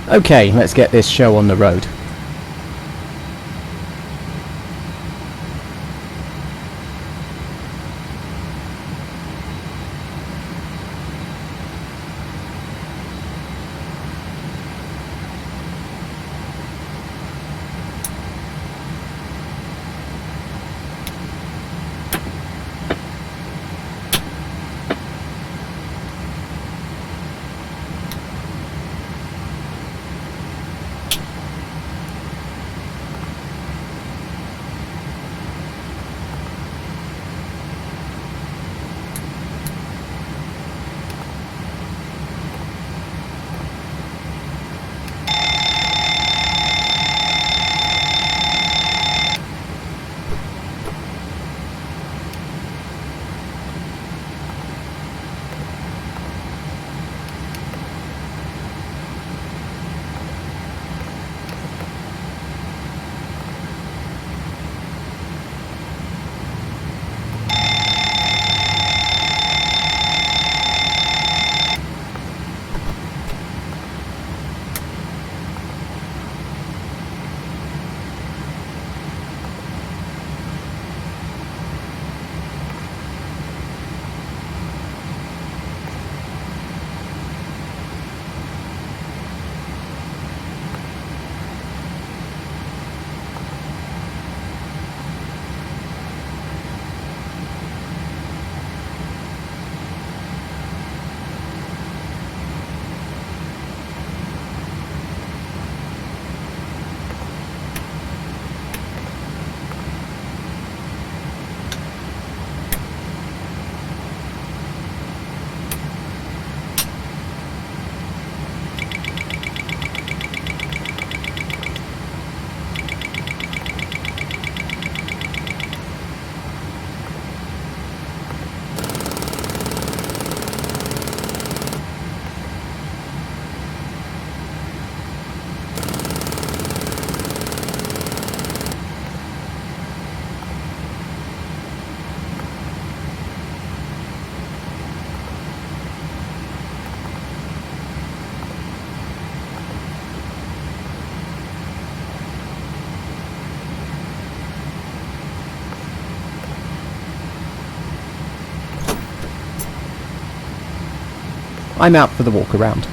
Okay, let's get this show on the road. I'm out for the walk around.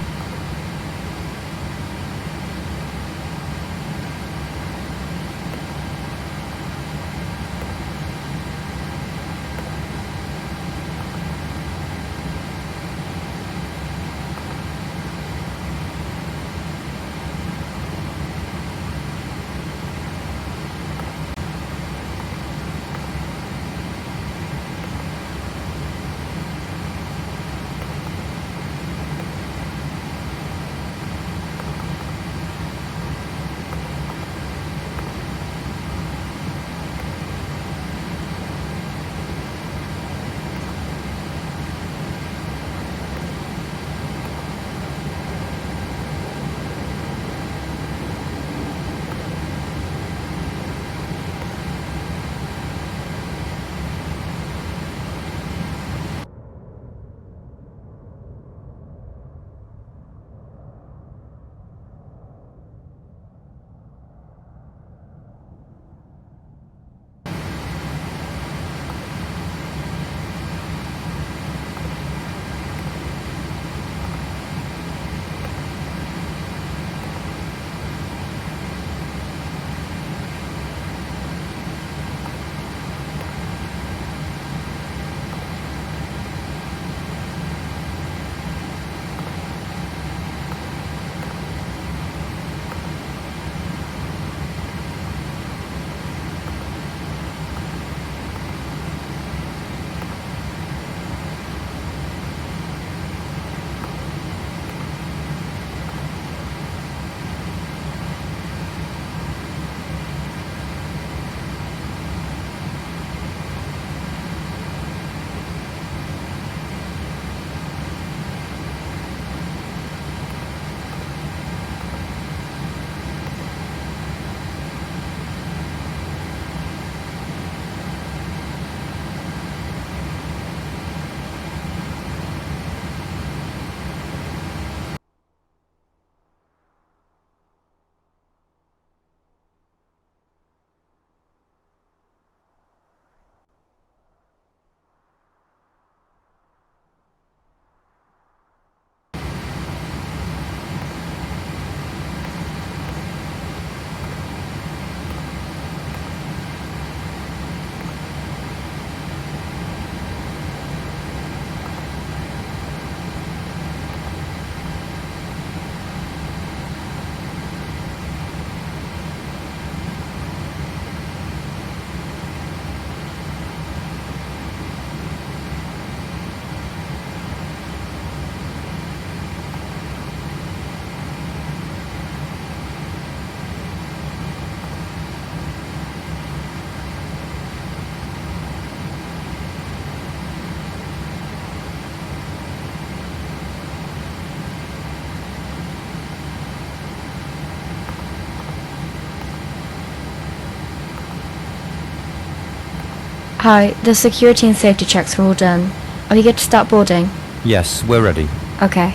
Hi, the security and safety checks are all done. Are we good to start boarding? Yes, we're ready. Okay.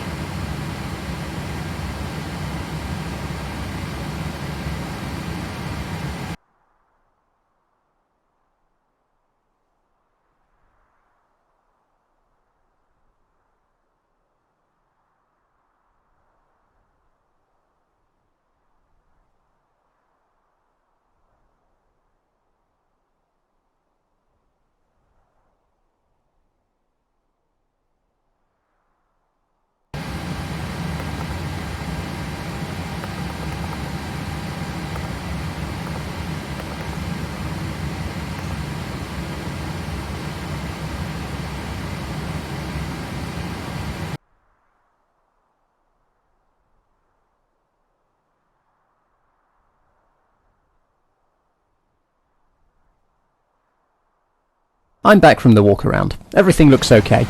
I'm back from the walk around. Everything looks okay.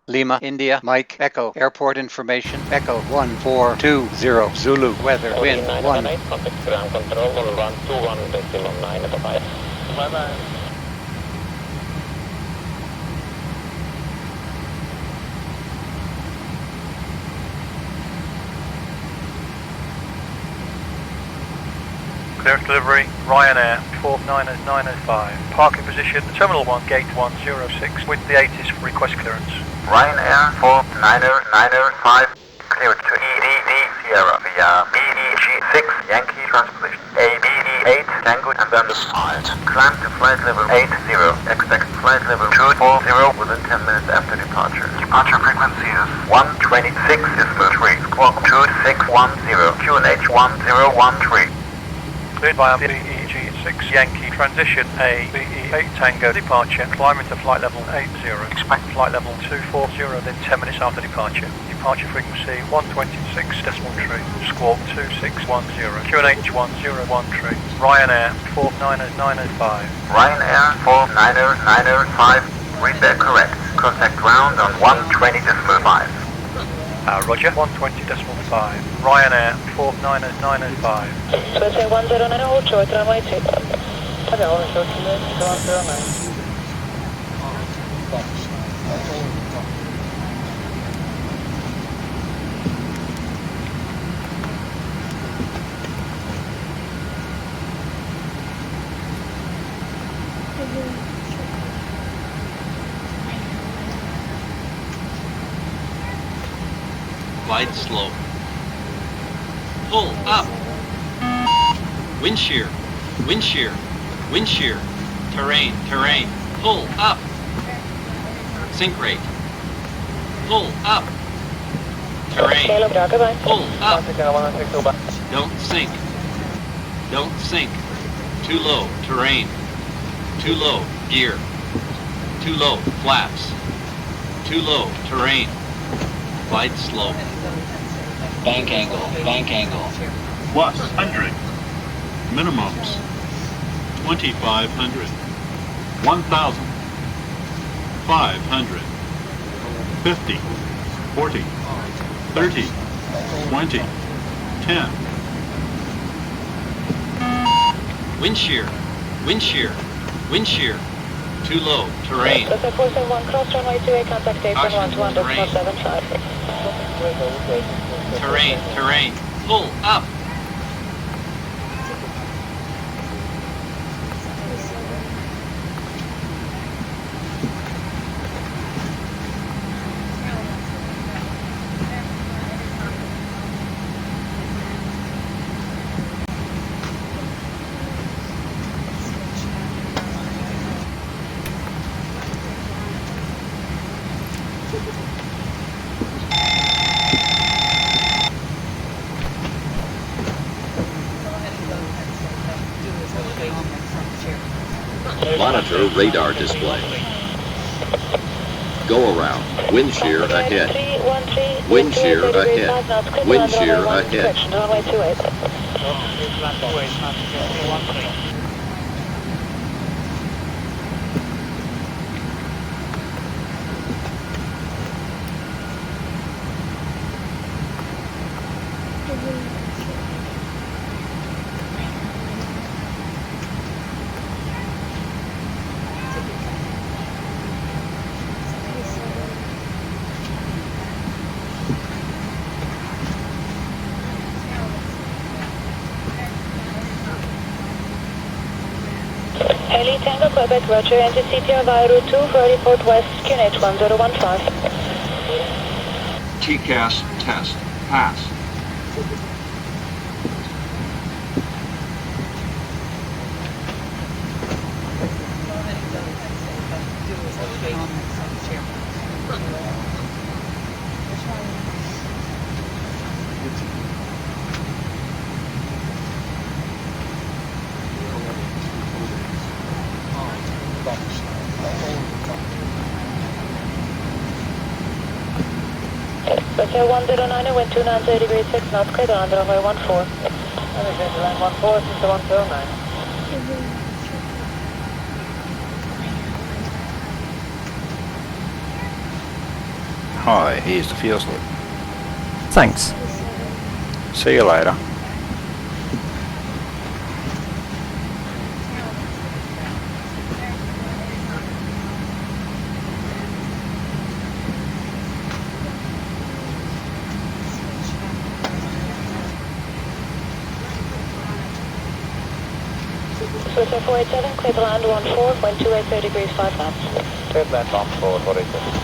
Lima, India, Mike, Echo, airport information, Echo 1420, Zulu, weather, wind 1. Contact ground control, 121.9, bye-bye. Bye-bye. Clearance delivery, Ryanair, 490-905. Parking position, Terminal 1, Gate 106, with the 80s for request clearance. Ryanair 490-905, cleared to EDD Sierra via BEG6 Yankee transposition. ABE8 Tango and then despite. Climb to flight level 80, expect flight level 240 within 10 minutes after departure. Departure frequency is 126.3, squawk 2610, QNH 1013. Cleared by BEG6 Yankee, transition A, BE8 Tango, departure, climb into flight level 80, expect flight level 240 within 10 minutes after departure. Departure frequency 126.3, squawk 2610, QNH 1013, Ryanair 490-905. Ryanair 490-905, read that correct. Contact ground on 120.5. Roger, 120.5, Ryanair 490-905. Specie 1098, tramway 2. Abbiamo lasciato il silenzio 109. Glide slow. Pull up. Wind shear. Wind shear. Wind shear. Terrain. Terrain. Pull up. Sink rate. Pull up. Terrain. Pull up. Don't sink. Don't sink. Too low. Terrain. Too low. Gear. Too low. Flaps. Too low. Terrain. Glide slow. Bank angle, bank angle. Plus 100. Minimums. 2,500. 1,000. 500. 50. 40. 30. 20. 10. Wind shear. Wind shear. Wind shear. Too low. Terrain. Caution, terrain. Terrain. Terrain. Pull up. Monitor radar display. Go around. Wind shear ahead. Wind shear ahead. Wind shear ahead. Runway 28. Haley Tango Quebec, Roger, enter CTR via route 2 for Report West, QNH 1015. TCAS test. Pass. Hotel 109, wind 290 degrees 6 knots, clear on runway 14. Line 14, sister 109. Hi, here's the fuel slip. Thanks. See you later. Swisher 487, clear land 14, wind 280 degrees 5 knots. Clear land 14, 487.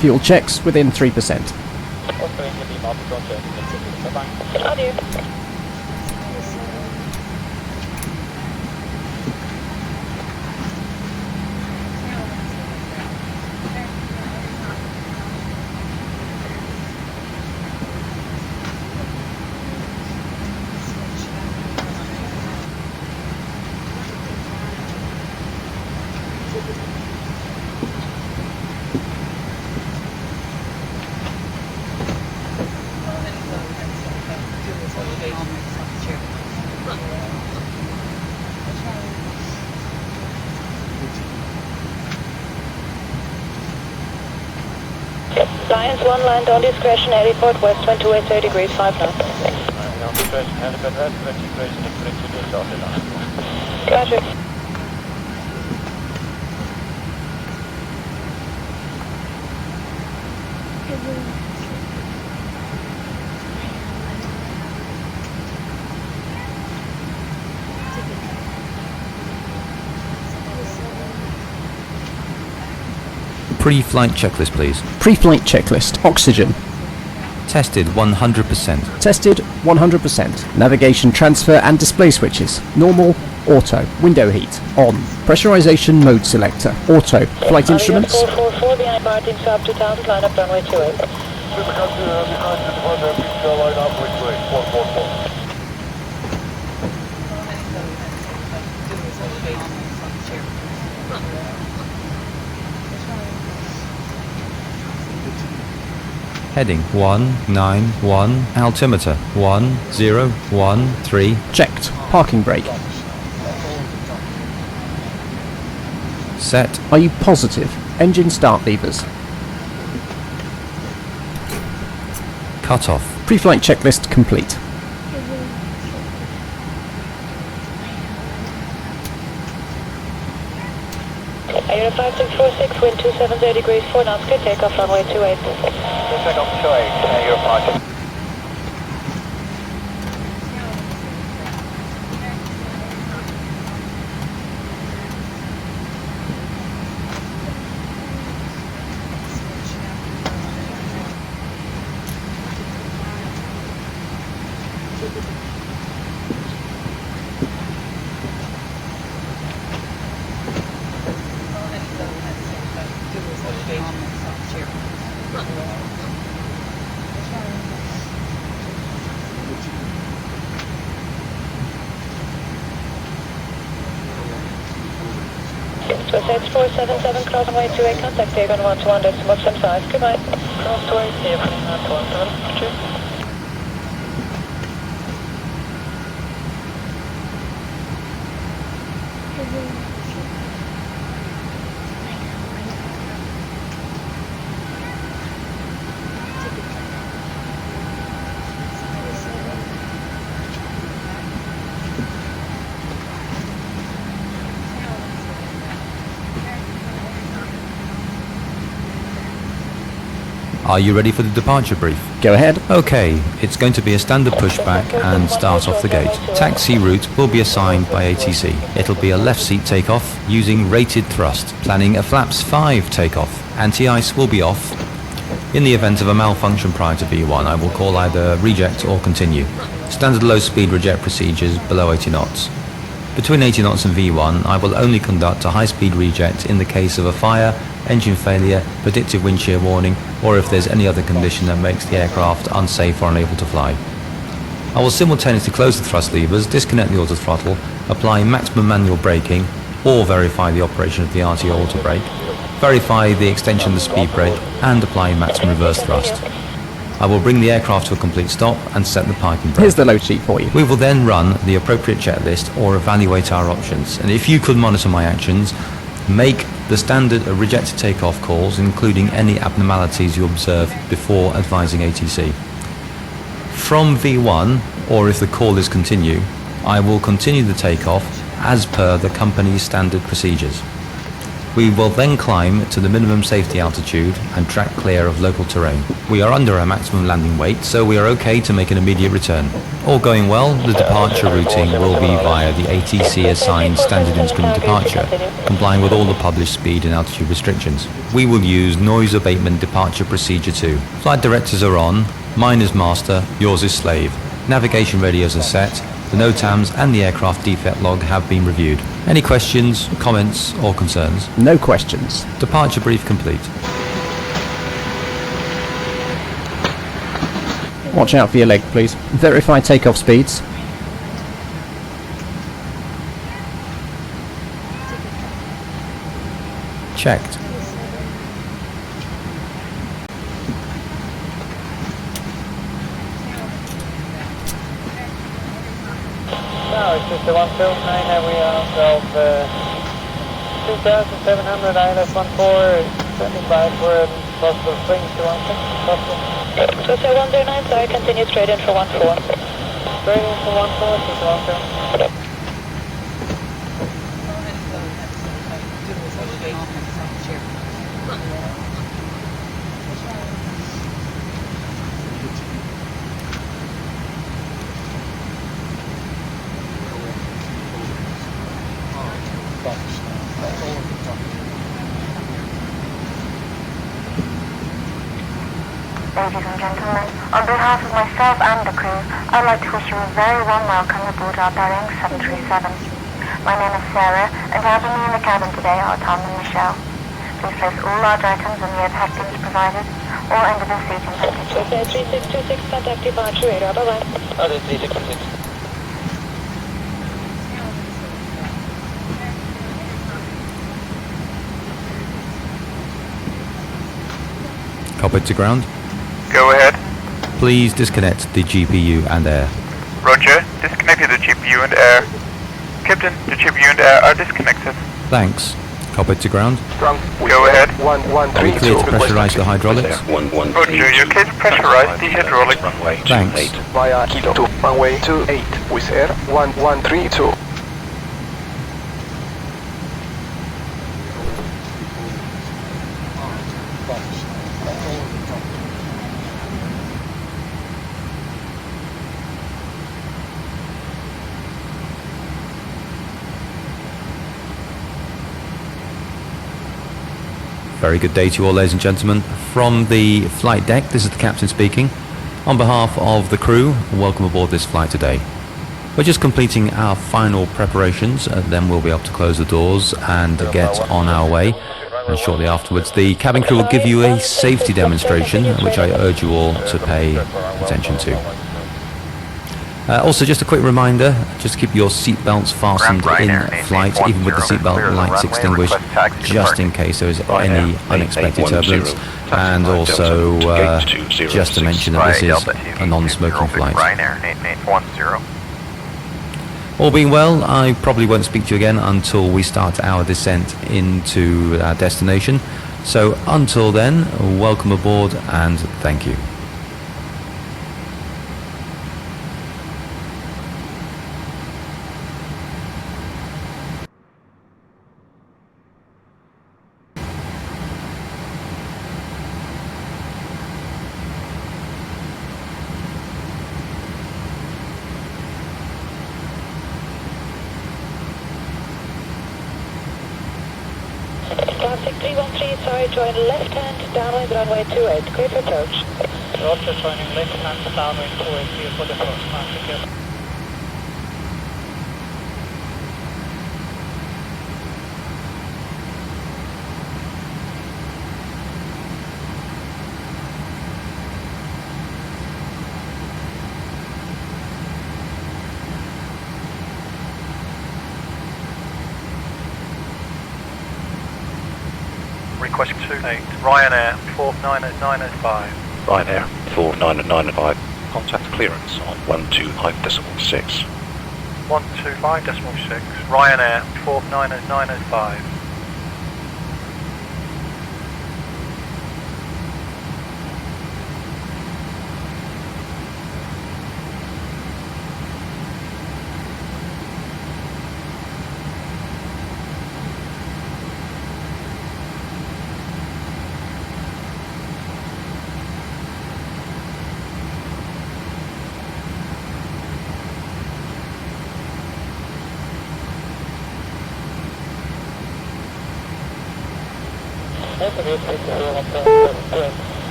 Fuel checks within 3%. Adieu. Lions 1, land on discretion, airport west, wind 280 degrees 5 knots. Roger. Pre-flight checklist, please. Pre-flight checklist. Oxygen. Tested 100%. Tested 100%. Navigation transfer and display switches. Normal. Auto. Window heat. On. Pressurization mode selector. Auto. Flight instruments. 444 behind Martin, sub 2000, line up runway 28. Heading 191, altimeter 1013. Checked. Parking brake. Set. Are you positive? Engine start levers. Cut off. Pre-flight checklist complete. Air 5646, wind 270 degrees 4 knots, clear takeoff runway 28. Takeoff 28, you're fine. So it's 477 cross runway 28, contact Dagon 121.175, goodbye. Cross 28, Dagon 121.175. Are you ready for the departure brief? Go ahead. Okay, it's going to be a standard pushback and start off the gate. Taxi route will be assigned by ATC. It'll be a left seat takeoff using rated thrust, planning a flaps 5 takeoff. Anti-ice will be off. In the event of a malfunction prior to V1, I will call either reject or continue. Standard low speed reject procedures below 80 knots. Between 80 knots and V1, I will only conduct a high-speed reject in the case of a fire, engine failure, predictive wind shear warning, or if there's any other condition that makes the aircraft unsafe or unable to fly. I will simultaneously close the thrust levers, disconnect the auto throttle, apply maximum manual braking, or verify the operation of the RT auto brake, verify the extension of the speed brake, and apply maximum reverse thrust. I will bring the aircraft to a complete stop and set the parking brake. Here's the load sheet for you. We will then run the appropriate checklist or evaluate our options. And if you could monitor my actions, make the standard rejected takeoff calls, including any abnormalities you observe before advising ATC. From V1, or if the call is continue, I will continue the takeoff as per the company's standard procedures. We will then climb to the minimum safety altitude and track clear of local terrain. We are under our maximum landing weight, so we are okay to make an immediate return. All going well, the departure routing will be via the ATC assigned standard instrument departure, complying with all the published speed and altitude restrictions. We will use noise abatement departure procedure 2. Flight directors are on, mine is master, yours is slave. Navigation radios are set, the NOTAMs and the aircraft defect log have been reviewed. Any questions, comments or concerns? No questions. Departure brief complete. Watch out for your leg, please. Verify takeoff speeds. Checked. Now it's just the 109 and we are of 2,700 ILS-14 standing by for possible swings to 16 possible. So 109, sorry, continue straight in for 14. Straight in for 14, to 12. Ladies and gentlemen, on behalf of myself and the crew, I'd like to wish you a very warm welcome aboard our Boeing 737. My name is Sarah, and helping me in the cabin today are Tom and Michelle. Please place all large items in the overhead bins provided, or under the seat in package. 3626, contact departure radar, bye-bye. 3626. Copy to ground. Go ahead. Please disconnect the GPU and air. Roger. Disconnected the GPU and air. Captain, the GPU and air are disconnected. Thanks. Copy to ground. Go ahead. We clear to pressurize the hydraulics. Roger, you clear to pressurize the hydraulics. Thanks. Via Kilo 2, runway 28 with air 1132. Very good day to you all, ladies and gentlemen. From the flight deck, this is the captain speaking. On behalf of the crew, welcome aboard this flight today. We're just completing our final preparations, then we'll be able to close the doors and get on our way. And shortly afterwards, the cabin crew will give you a safety demonstration, which I urge you all to pay attention to. Also, just a quick reminder, just keep your seatbelts fastened in flight, even with the seatbelt lights extinguished, just in case there is any unexpected turbulence. And also, just to mention that this is a non-smoking flight. Ryanair 8810. All being well, I probably won't speak to you again until we start our descent into our destination. So until then, welcome aboard and thank you. Classic 313, sorry, join left hand, downwind runway 28, clear for approach. Roger, joining left hand, downwind 28, clear for the approach, secure. Request 28, Ryanair 49905. Ryanair 49905. Contact clearance on 125.6. 125.6, Ryanair 49905.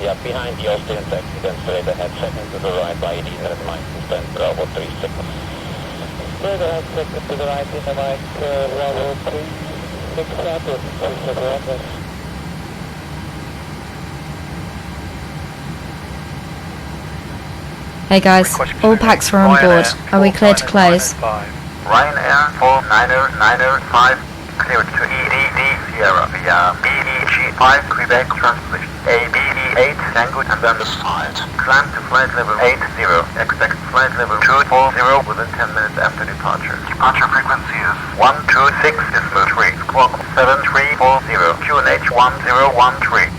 Yeah, behind the Austrian taxi, then straight ahead, second to the right by 87 miles, then Bravo 36. Straight ahead, second to the right, in the right, Bravo 36, Hey guys, all packs are on board. Are we clear to close? Ryanair 49905, cleared to EDD Sierra via BEG 5 Quebec translation. ABD 8 Tango and then the side. Climb to flight level 80. Expect flight level 240 within 10 minutes after departure. Departure frequency is 126.3. Squawk 7340. QNH 1013.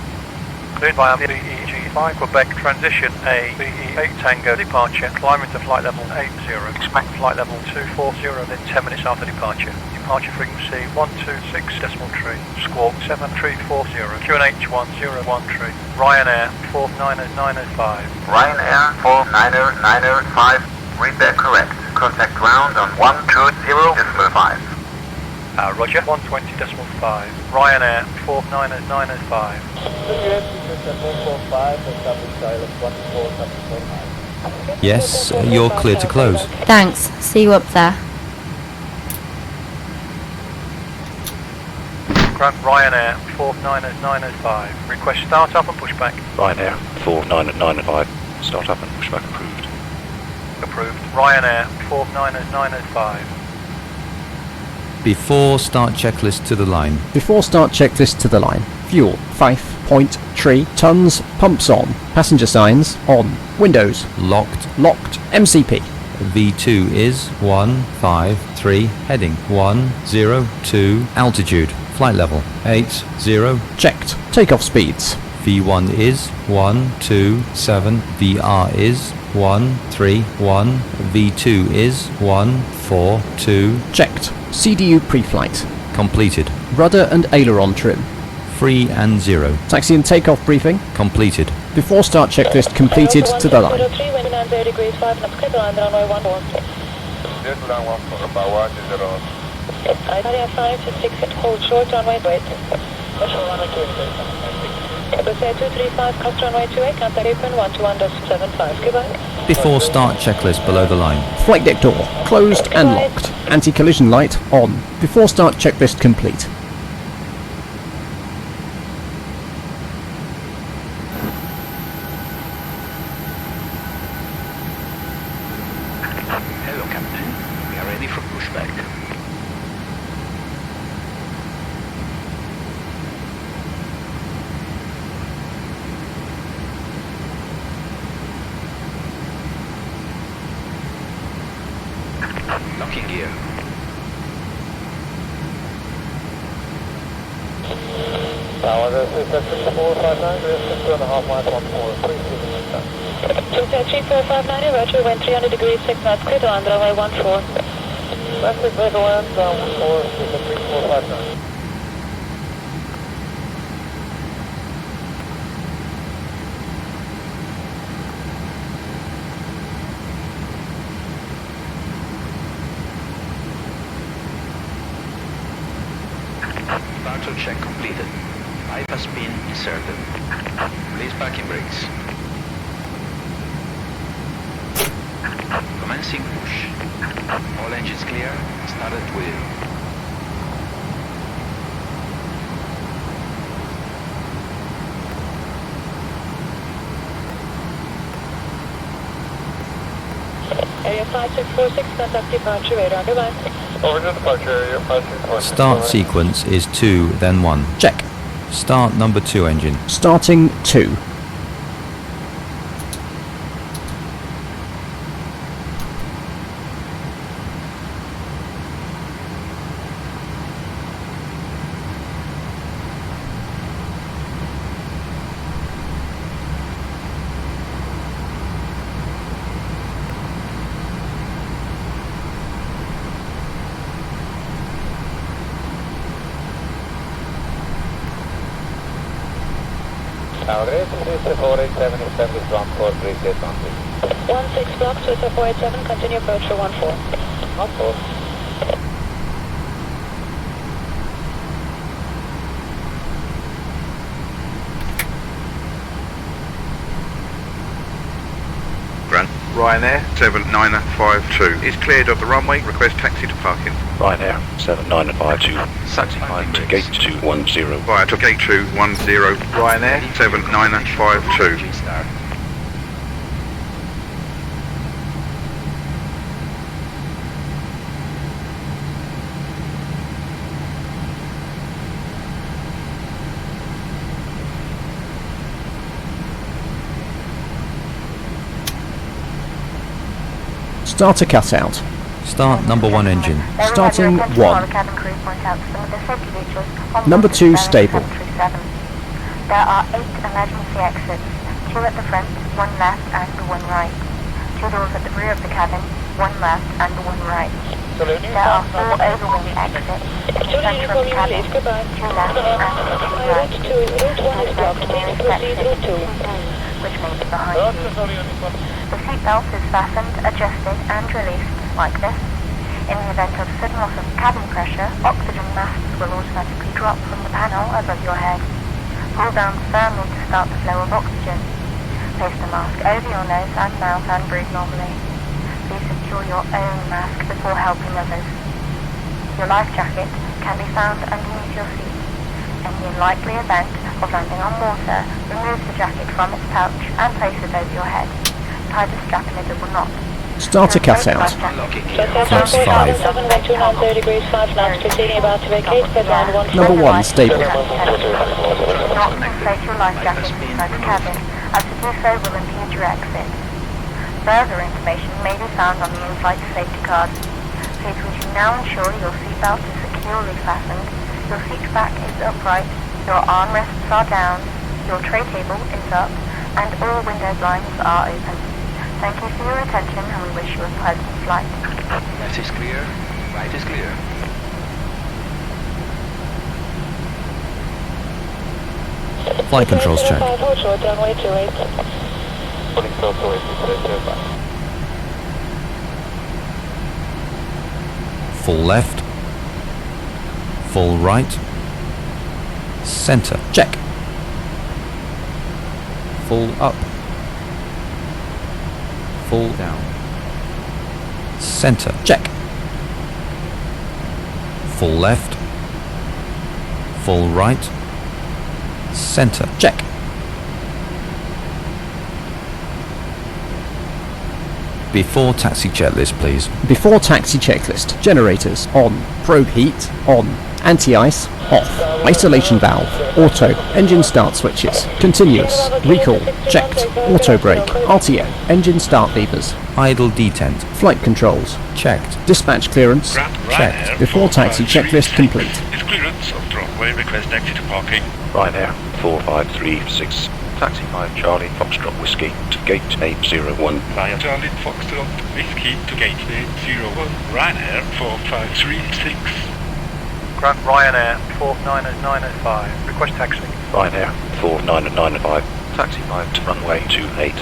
Cleared via BEG 5 Quebec transition A BE 8 Tango departure. Climb into flight level 80. Expect flight level 240 within 10 minutes after departure. Departure frequency 126.3. Squawk 7340. QNH 1013. Ryanair 49905. Ryanair 49905. Read that correct. Contact ground on 120.5. Roger, 120.5. Ryanair 49905. Yes, you're clear to close. Thanks, see you up there. Grant Ryanair 49905. Request start up and push back. Ryanair 49905. Start up and push back approved. Approved. Ryanair 49905. Before start checklist to the line. Before start checklist to the line. Fuel 5.3 tons, pumps on. Passenger signs on. Windows Locked. locked. MCP. V2 is 153, heading 102, altitude, flight level 80, Checked. Takeoff speeds. V1 is 127, VR is 131, V2 is 142, Checked. CDU pre-flight. completed, Rudder and aileron trim. free and 0, Taxi and takeoff briefing. completed, Before start checklist completed to the line. 03, wind 90 degrees 5 knots, clear the line, runway 14. Italia 5 to 6, hold short runway, wait. Say 235, cross runway 28, contact open 121.75, goodbye. before start checklist below the line, Flight deck door closed and locked. Anti-collision light on. Before start checklist complete. pushback. Locking gear. Tower, this is 3459, this is 2.5 miles, 14, 3459, roger, wind 300 degrees, 6 knots, clear to land, runway 14. West is clear to land, 14, this is 3459. Starter check completed. Bypass pin inserted. Release parking brakes. Commencing push. All engines clear. Start at wheel. Area 5646, contact departure radar, goodbye. Over to departure area 5646. Start sequence is 2, then 1. Check. Start number 2 engine. Starting 2. Tower, this is 487 is 143, 16 blocks with 487, continue approach for 14. 14. Ryanair 7952 is cleared of the runway. Request taxi to parking. Ryanair 7952. Taxi to gate 210. Via to gate 210. Ryanair 7952. Starter cutout. Start number 1 engine. Starting 1. Number 2 stable. There are 8 emergency exits, 2 at the front, 1 left and 1 right. 2 doors at the rear of the cabin, 1 left and 1 right. There are 4 overwing exits, center of the cabin, 2 left and 2 right. Route 1 is blocked, please proceed route 2. Which may be behind you. The seatbelt is fastened, adjusted and released like this. In the event of sudden loss of cabin pressure, oxygen masks will automatically drop from the panel above your head. Pull down firmly to start the flow of oxygen. Place the mask over your nose and mouth and breathe normally. Please secure your own mask before helping others. Your life jacket can be found underneath your seat. In the unlikely event of landing on water, remove the jacket from its pouch and place it over your head. Tie the strap in a double knot. Starter cutout. Flaps 5. 729 degrees 5 knots, proceeding about to vacate, bed line 1. Number 1 stable. Do not inflate your life jacket inside the cabin, as to do so will impede your exit. Further information may be found on the in-flight safety card. Please would you now ensure your seatbelt is securely fastened, your seat back is upright, your armrests are down, your tray table is up, and all window blinds are open. Thank you for your attention and we wish you a pleasant flight. Left is clear, right is clear. Flight controls check. Full left. Full right. Center. Check. Full up. Full down. Center. Check. Full left. Full right. Center. Check. Before taxi checklist, please. Before taxi checklist. Generators on. Probe heat on. Anti-ice off. Isolation valve auto. Engine start switches. Continuous. Recall checked. Auto brake. RTO. Engine start levers. Idle detent. Flight controls checked. Dispatch clearance checked. Before taxi checklist complete. Is clearance of driveway, request exit parking. Ryanair 4536. Taxi 5 Charlie Foxtrot Whiskey to gate 801. Via Charlie Foxtrot Whiskey to gate 801. Ryanair 4536. Grant Ryanair 49905. Request taxi. Ryanair 49905. Taxi 5 to runway 28.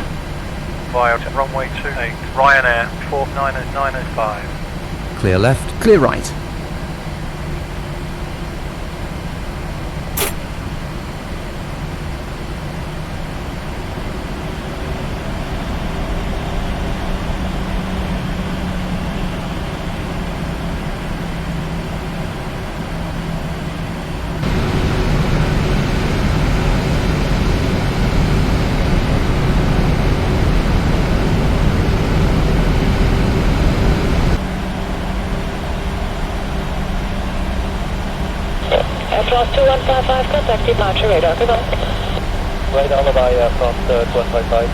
Via to runway 28. Ryanair 49905. Clear left. Clear right. Aircraft 2155, contact departure radar, goodbye. Radar by aircraft 2155.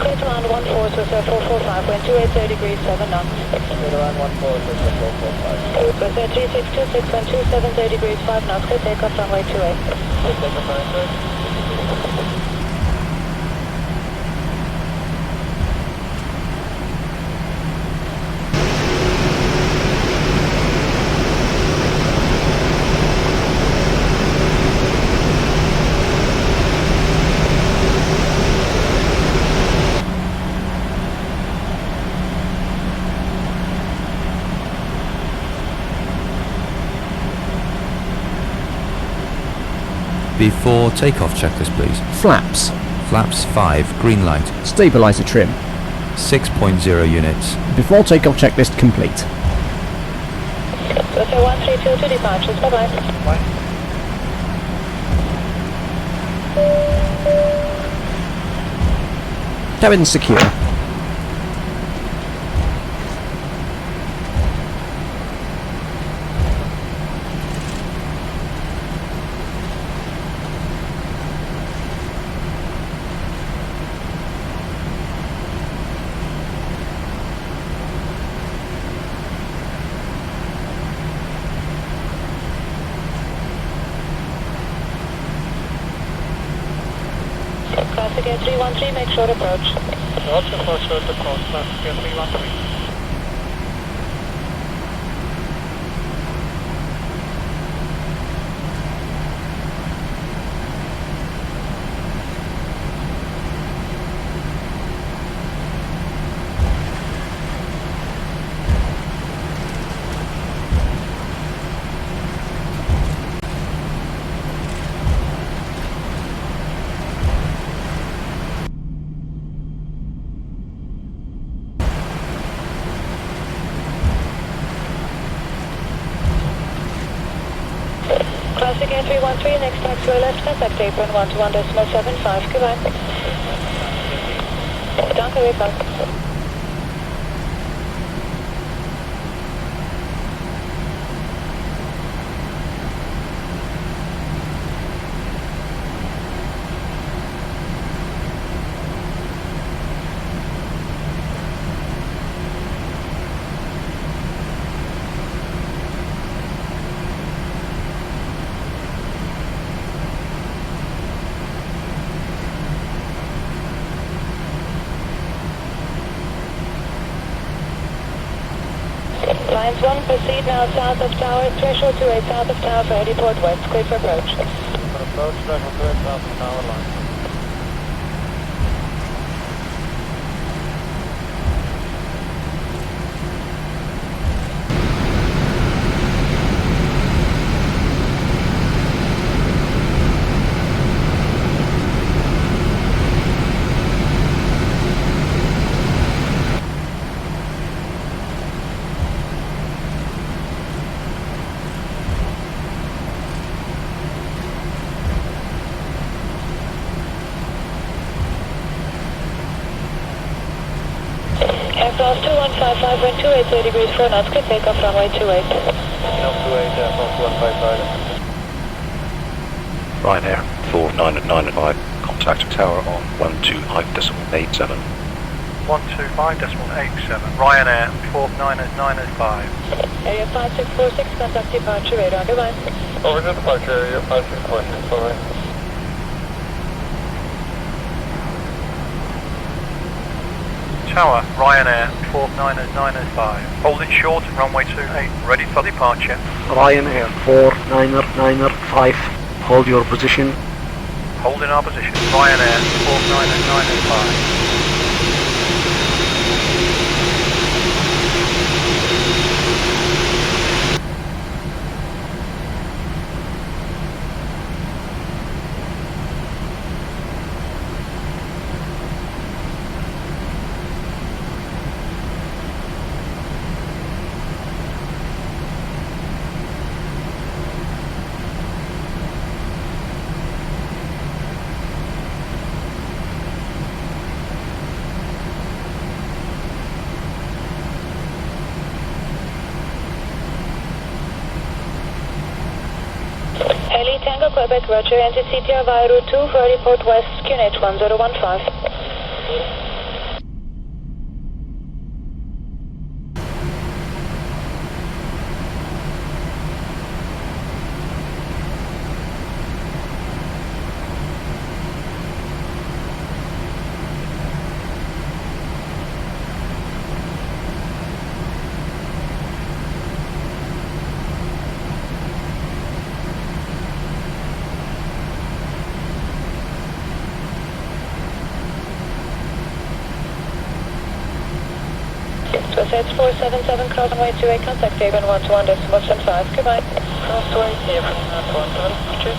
Clear to land 14, so 445, wind 280 degrees, 7 knots. Clear to land 14, so 445. So 3626, wind 270 degrees, 5 knots, clear takeoff runway 28. Clear takeoff runway 28. Before takeoff checklist, please. Flaps. Flaps 5, green light. Stabilizer trim. 6.0 units. Before takeoff checklist complete. So 132 to departures, bye-bye. Bye. Cabin secure. Classic Air 313, make short approach. Roger for short approach, Classic Air 313. Classic Air 313, next taxiway left, contact apron 121.75, goodbye. Danke, weer pas. Lines 1, proceed now south of tower, threshold 28 south of tower for heliport west, clear for approach. For approach, threshold 28 south of tower line. Aircraft 2155, wind 280 degrees 4 knots, clear takeoff runway 28. Wind 28, aircraft 2155. Ryanair 499.5, contact tower on 125.87. 125.87. Ryanair 499.5. Area 5646, contact departure radar, goodbye. Over to departure area 5646, bye-bye. Tower, Ryanair 499.5. Hold it short, runway 28, ready for departure. Ryanair 499.5. Hold your position. Hold in our position. Ryanair 499.5. Heli Tango Quebec, Roger, enter CTR via route 2 for heliport west, QNH 1015. It's 477, cross runway 28, contact Fabian 121.5, goodbye. Cross 28, here from 121,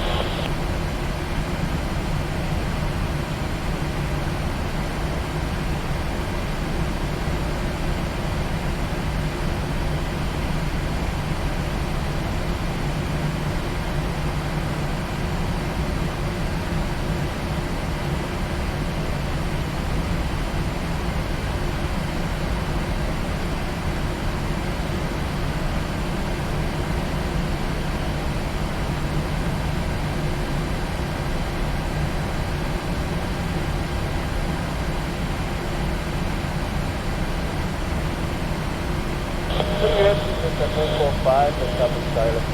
Silence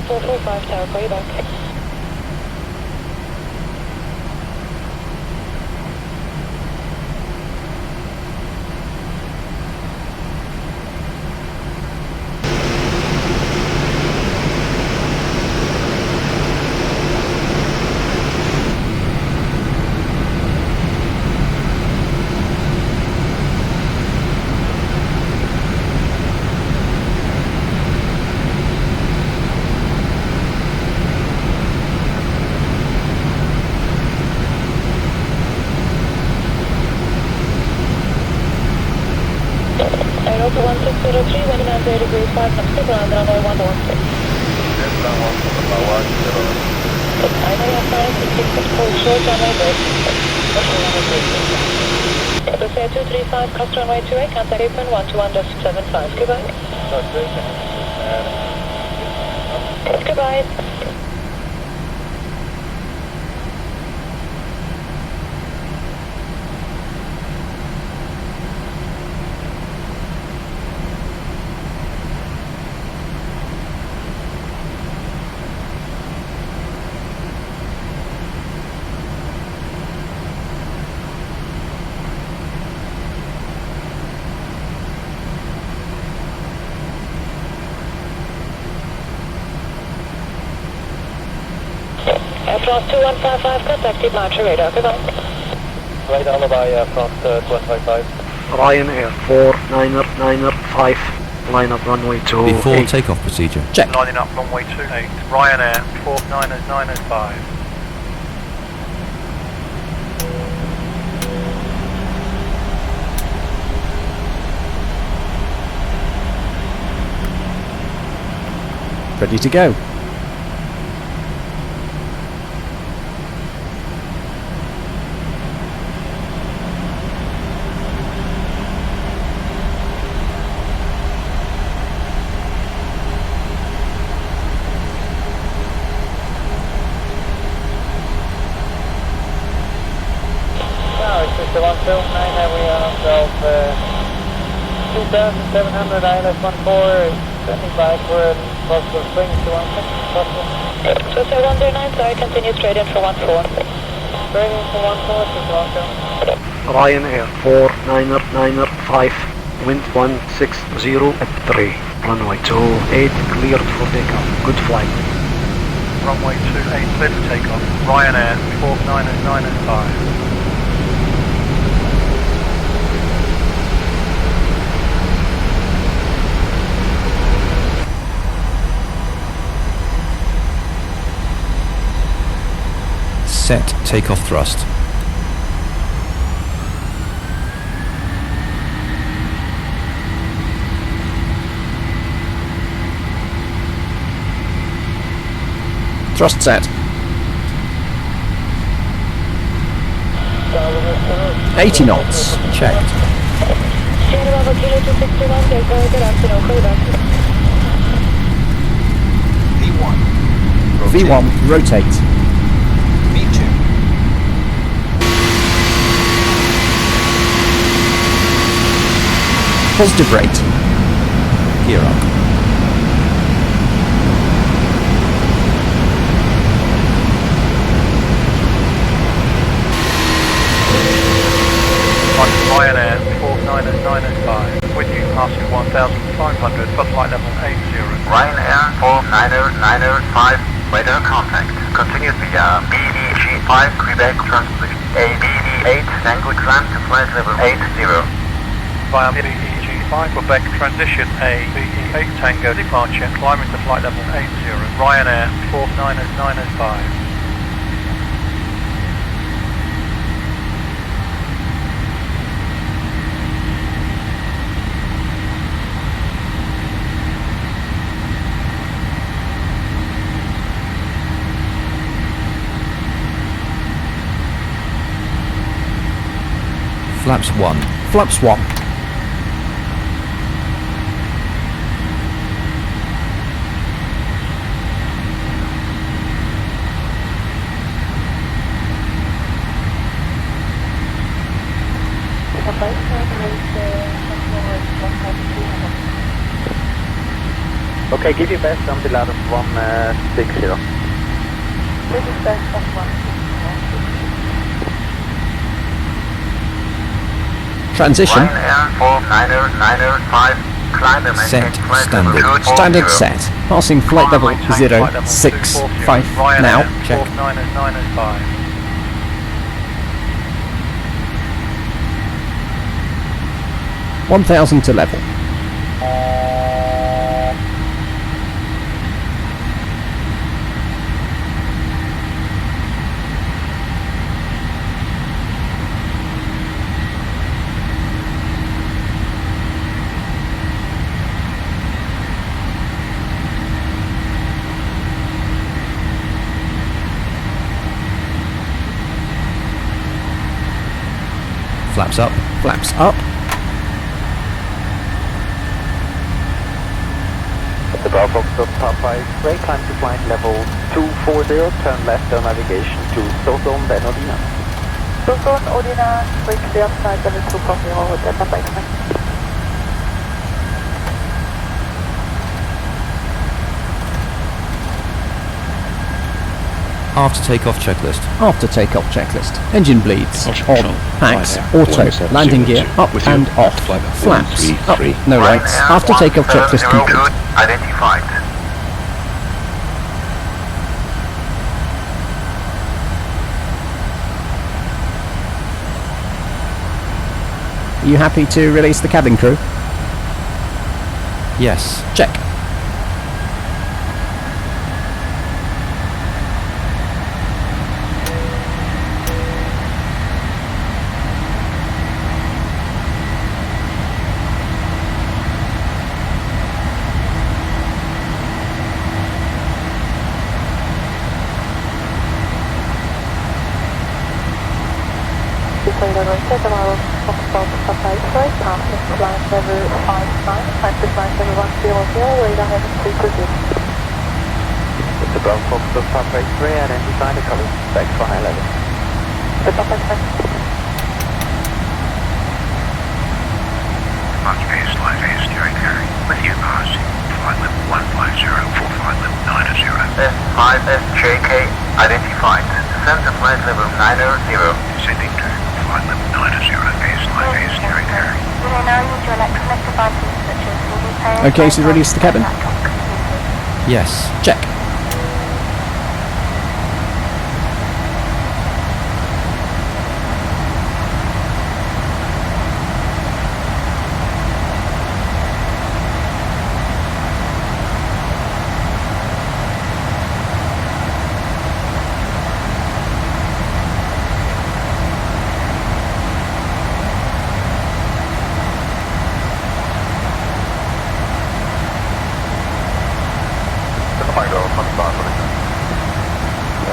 445 tower, call you back. Aeropa 1603, wind 90 degrees 5 knots, to ground, runway 116. I know you're flying 66 full short runway break. Lucia 235, cross runway 28, contact apron 121.75, goodbye. Goodbye. Frost 2155, contact departure radar, goodbye. Right alibi, Frost 2155. Ryanair 4995, line up runway 28. Before takeoff procedure. Check. Lining up runway 28. Ryanair 49905. Ready to go. Mr. 129, we are ourselves 2700 ILS14, standing by for possible swing to 16, possible. So 109, sorry, continue straight in for 14. Straight in for 14, Mr. 129. Ryanair 4995, wind 160 at 3, runway 28, cleared for takeoff. Good flight. Runway 28, clear for takeoff. Ryanair 49905. Set takeoff thrust. Thrust set. 80 knots. Checked. V1, rotate. V2. Positive rate. Gear up. Ryanair 49905, with you passing 1,500 for flight level 80. Ryanair 49905, radar contact. Continues via BEG5 Quebec transposition. ABE8 Tango climb to flight level 80. Via BEG5 Quebec transition ABE8 Tango departure, climbing to flight level 80. Ryanair 49905. Flaps 1. Flaps 1. Okay, give your best until out of 160. This is best of 1. Transition. Ryanair 49905, climb and Set maintain flight standard. level 240. Standard set. Passing flight level 065 now. Check. 49905. 1000 to level. Flaps up. Flaps up. The Bravo Foxtrot Papa X-ray, climb to flight level 240, turn left on navigation to Stockholm, then Odina. Stockholm, Odina, quick clear flight level 240, Hotel Papa X-ray. After takeoff checklist. After takeoff checklist. Engine bleeds. On. Packs. Auto. Landing gear. Up and off. Flaps. Up. No lights. After takeoff checklist complete. Identified. Are you happy to release the cabin crew? Yes. Check. The ground Foxtrot Papa X-ray, identify the colors, back for high level. The Papa X-ray. March base, light air, steering carry. With you, Mars. Flight level 150, full flight level 90. S5SJK identified. Descend to flight level 90. Descending to flight level 90, base, light air, steering carry. You may now use your electronic devices such as CD players. Okay, so release the cabin? Yes. Check.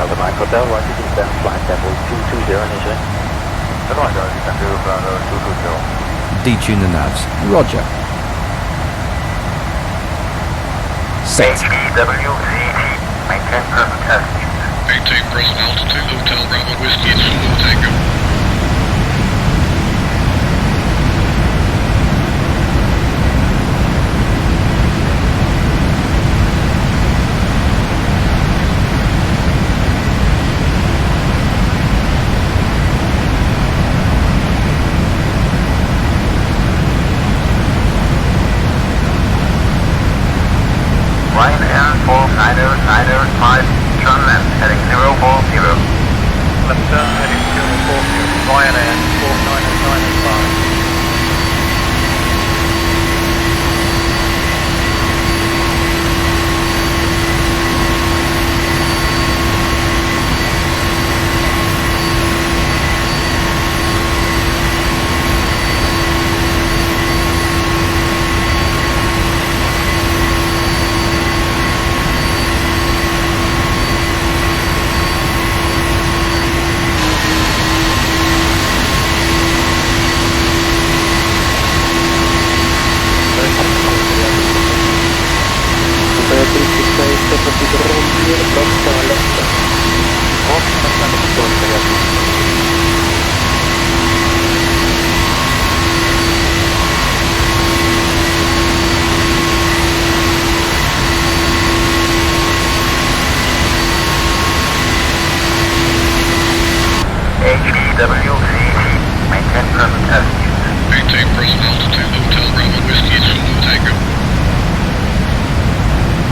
The Mike Hotel, right, you can flight level 220 initially. The Mike Hotel, you can do Bravo 220. Detune the navs. Roger. Set. HEWCT, maintain present altitude. Maintain present altitude, Hotel Bravo Whiskey and Zulu Tango. Ryanair 4995, turn left, heading 040. Left turn, heading 040. Ryanair 4995. HEWCT, maintain present altitude. Maintain present altitude, Hotel Bravo Whiskey and Zulu Tango.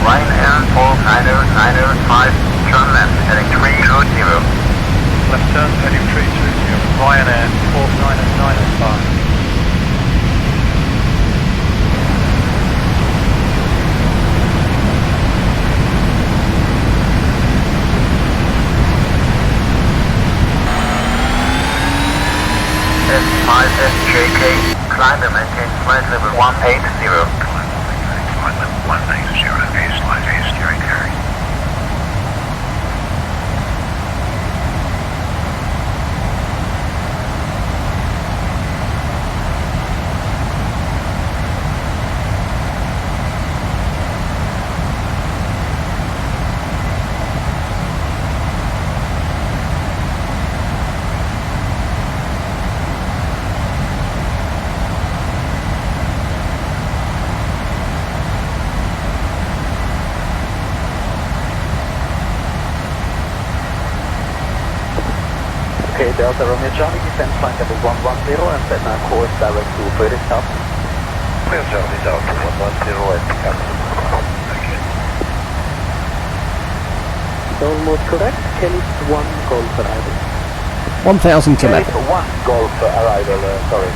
Ryanair 4995, turn left, heading 320. Left turn, heading 320. Ryanair 4995. S5SJK, climb and maintain flight level 180. Flight level 180, base, light air, steering carry. Okay, Delta Romeo Charlie, descend flight level 110 and set now course direct to Friedrichshafen. Clear Charlie Delta 110 at the captain. Okay. Almost correct. Kelly 1 call for arrival. 1000 to level. 1 Golf arrival, sorry,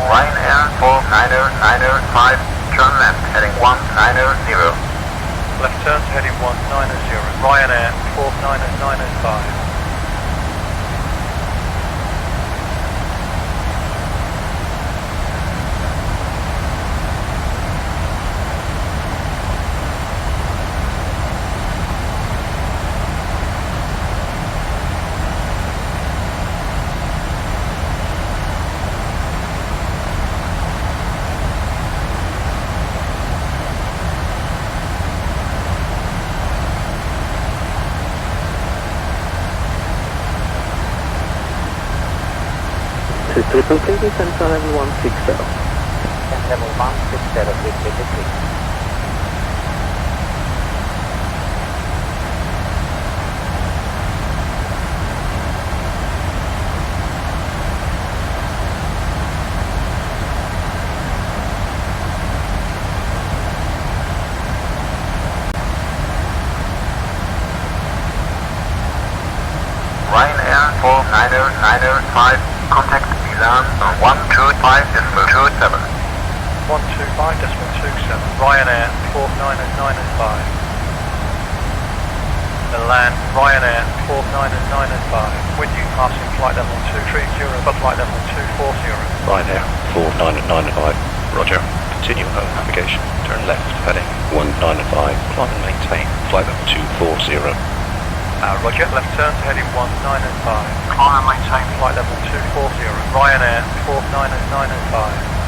Ryanair 49095, turn left, heading 190. Left turn to heading 190. Ryanair 49095. Triple Clear, Central level 160. Level 160, please. Ryanair 49095, contact Milan 125.27. 125.27. Ryanair 49095. Milan, Ryanair 49095. With you passing flight level 230, but flight level 240. Ryanair 49095. Roger. Continue home navigation. Turn left, heading 195. Climb and maintain. Flight level 240. Roger, left turn to heading 195. Climb and maintain flight level 240. Ryanair 49095.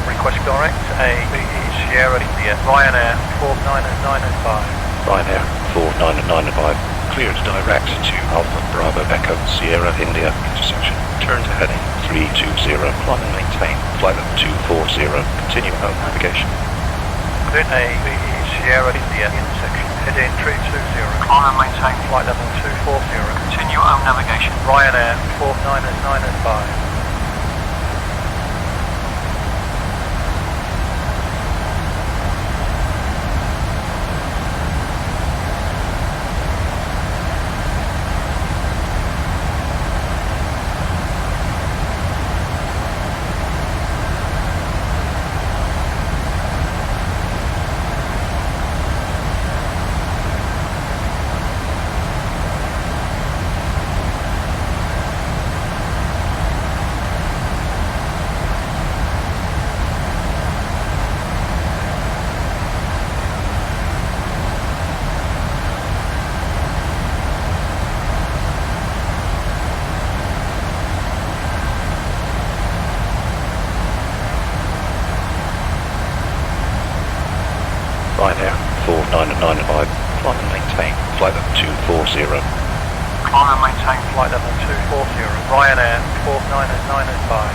Request direct ABE Sierra India, Ryanair 49095. Ryanair 49095. Cleared direct to Alpha Bravo Echo Sierra India intersection. Turn to heading 320. Climb and maintain. Flight level 240. Continue home navigation. Cleared ABE Sierra India intersection. Heading 320. Climb and maintain flight level 240. Continue home navigation. Ryanair 49095. Ryanair 49095. Climb and maintain. Flight level 240. Climb and maintain flight level 240. Ryanair 49095.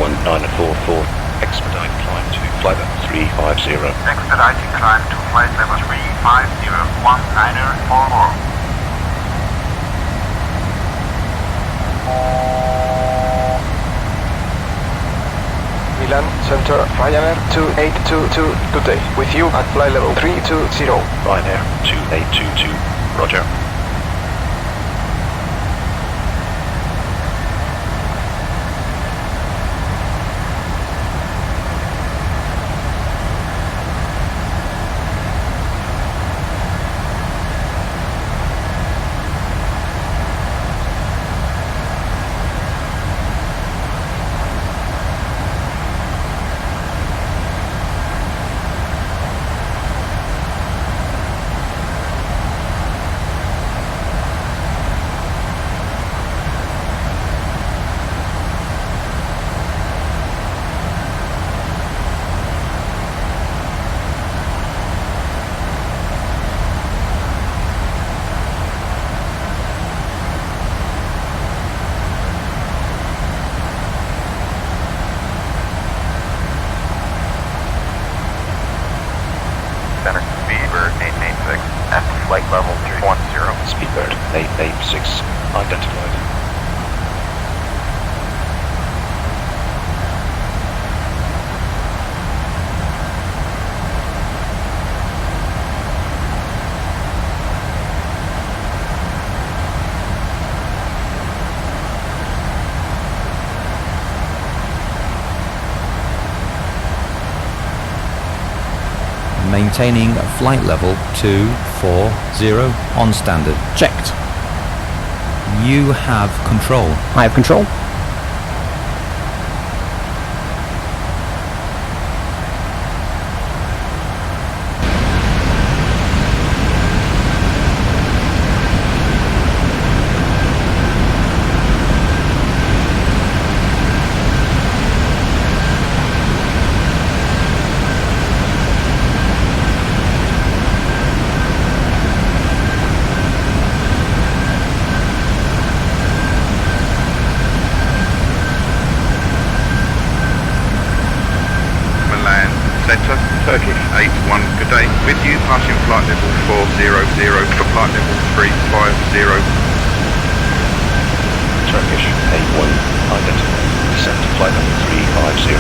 1944. Expedite climb to flight level 350. Expediting climb to flight level 350, 1944. Milan Center, Ryanair 2822 today, with you at flight level 320. Ryanair 2822, roger. Speedbird 886 at flight level 310. Speedbird 886 identified. Maintaining flight level 240 on standard. Checked. You have control. I have control. Turkish 81, good day. With you passing flight level 400 for flight level 350. Turkish 81 identified. Descent to flight level 350.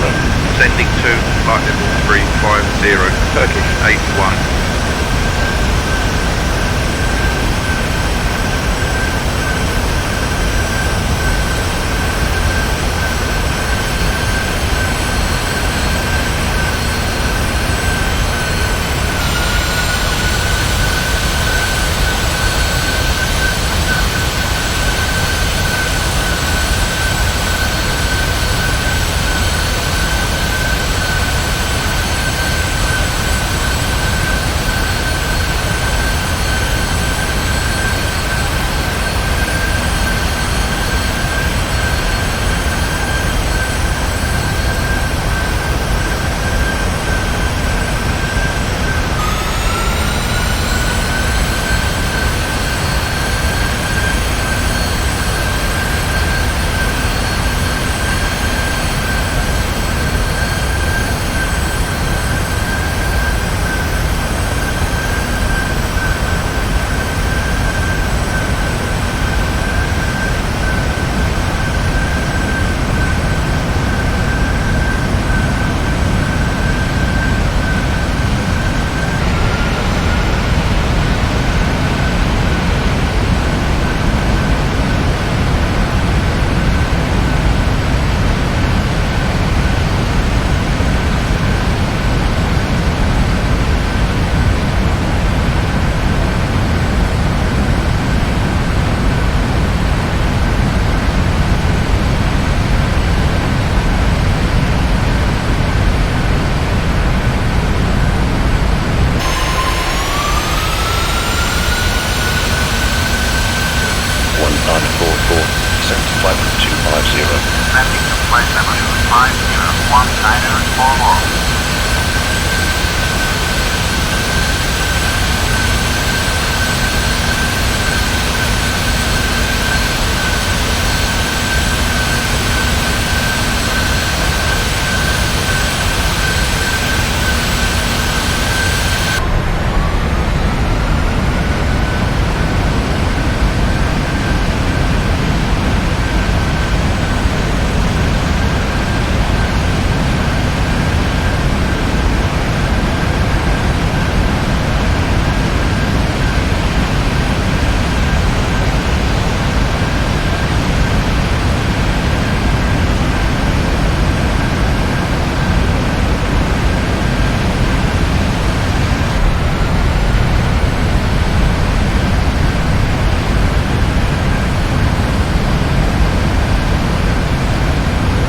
Sending to flight level 350, Turkish 81.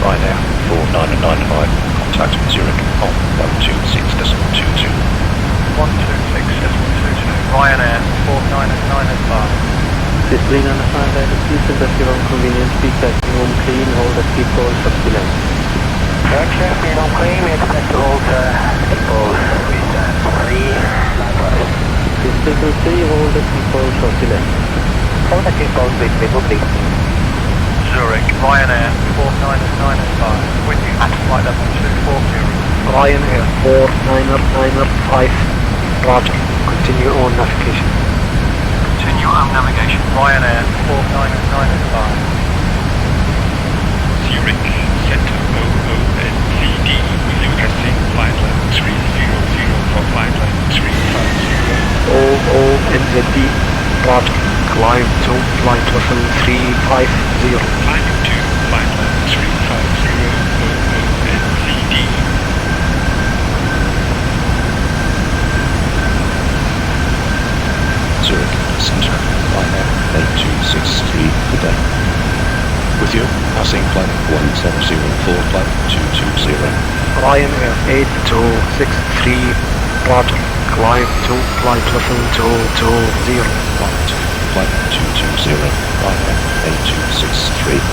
Ryanair 4995, contact Zurich on 126.22. 126.22, Ryanair 4995. Displaying on the far right, please investigate on convenience, speed taxi home clean, hold at speed goal, subsidiary. Action, speed on clean, we expect to hold speed goal, speed 395. Display 3, hold at speed goal, subsidiary. Hold at speed goal, speed please. Zurich, Ryanair 4995, with you at flight level 240. Ryanair 4995. Roger. Continue on navigation. Continue on navigation. Ryanair 49905. Zurich Center OONCD with you passing flight level 300 for flight level 350. OONZD. Roger. Climb to flight level 350. Climbing to flight level 350 OONCD. Zurich Center, Ryanair 8263, good day. With you, passing flight 170 for flight 220. Ryanair 8263, Roger. Climb to flight level 220. Flight 220, Ryanair 8263.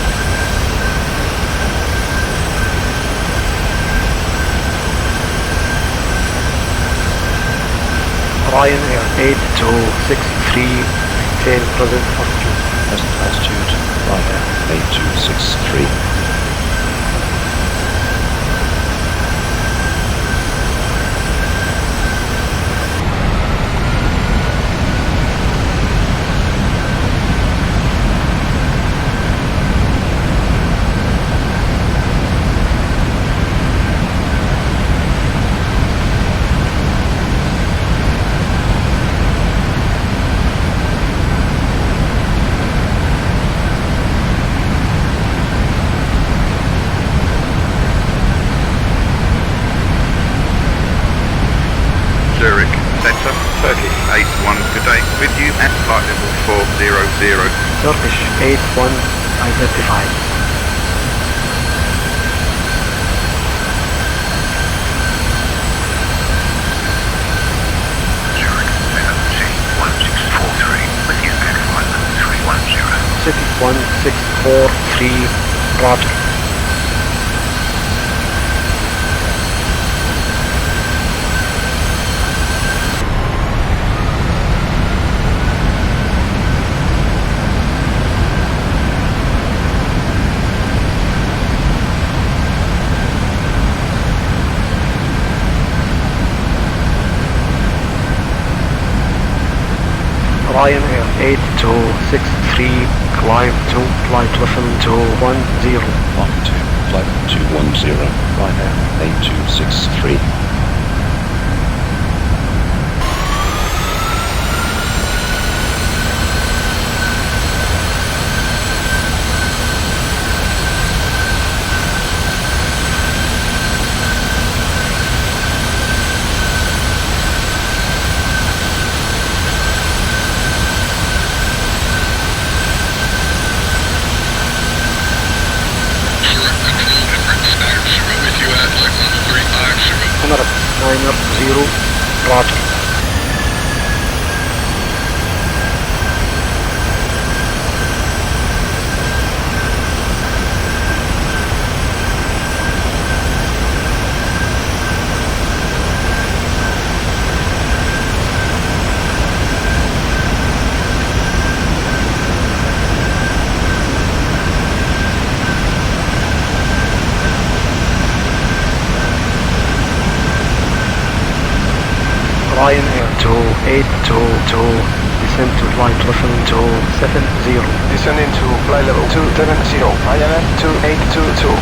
Ryanair 8263, maintain present altitude. Present altitude, Ryanair 8263. Zurich Center, Turkish 81, good day. With you at flight level 400. Turkish 81 identified. Zurich, LG 1643, with you at flight level 310. City 1643, Roger. Ryanair 8263, climb to flight level 210. Flight 210, Ryanair 8263. Emirates 980, Roger. Ryanair 2822, descend to flight level 270. Descending to flight level 270, Ryanair 2822.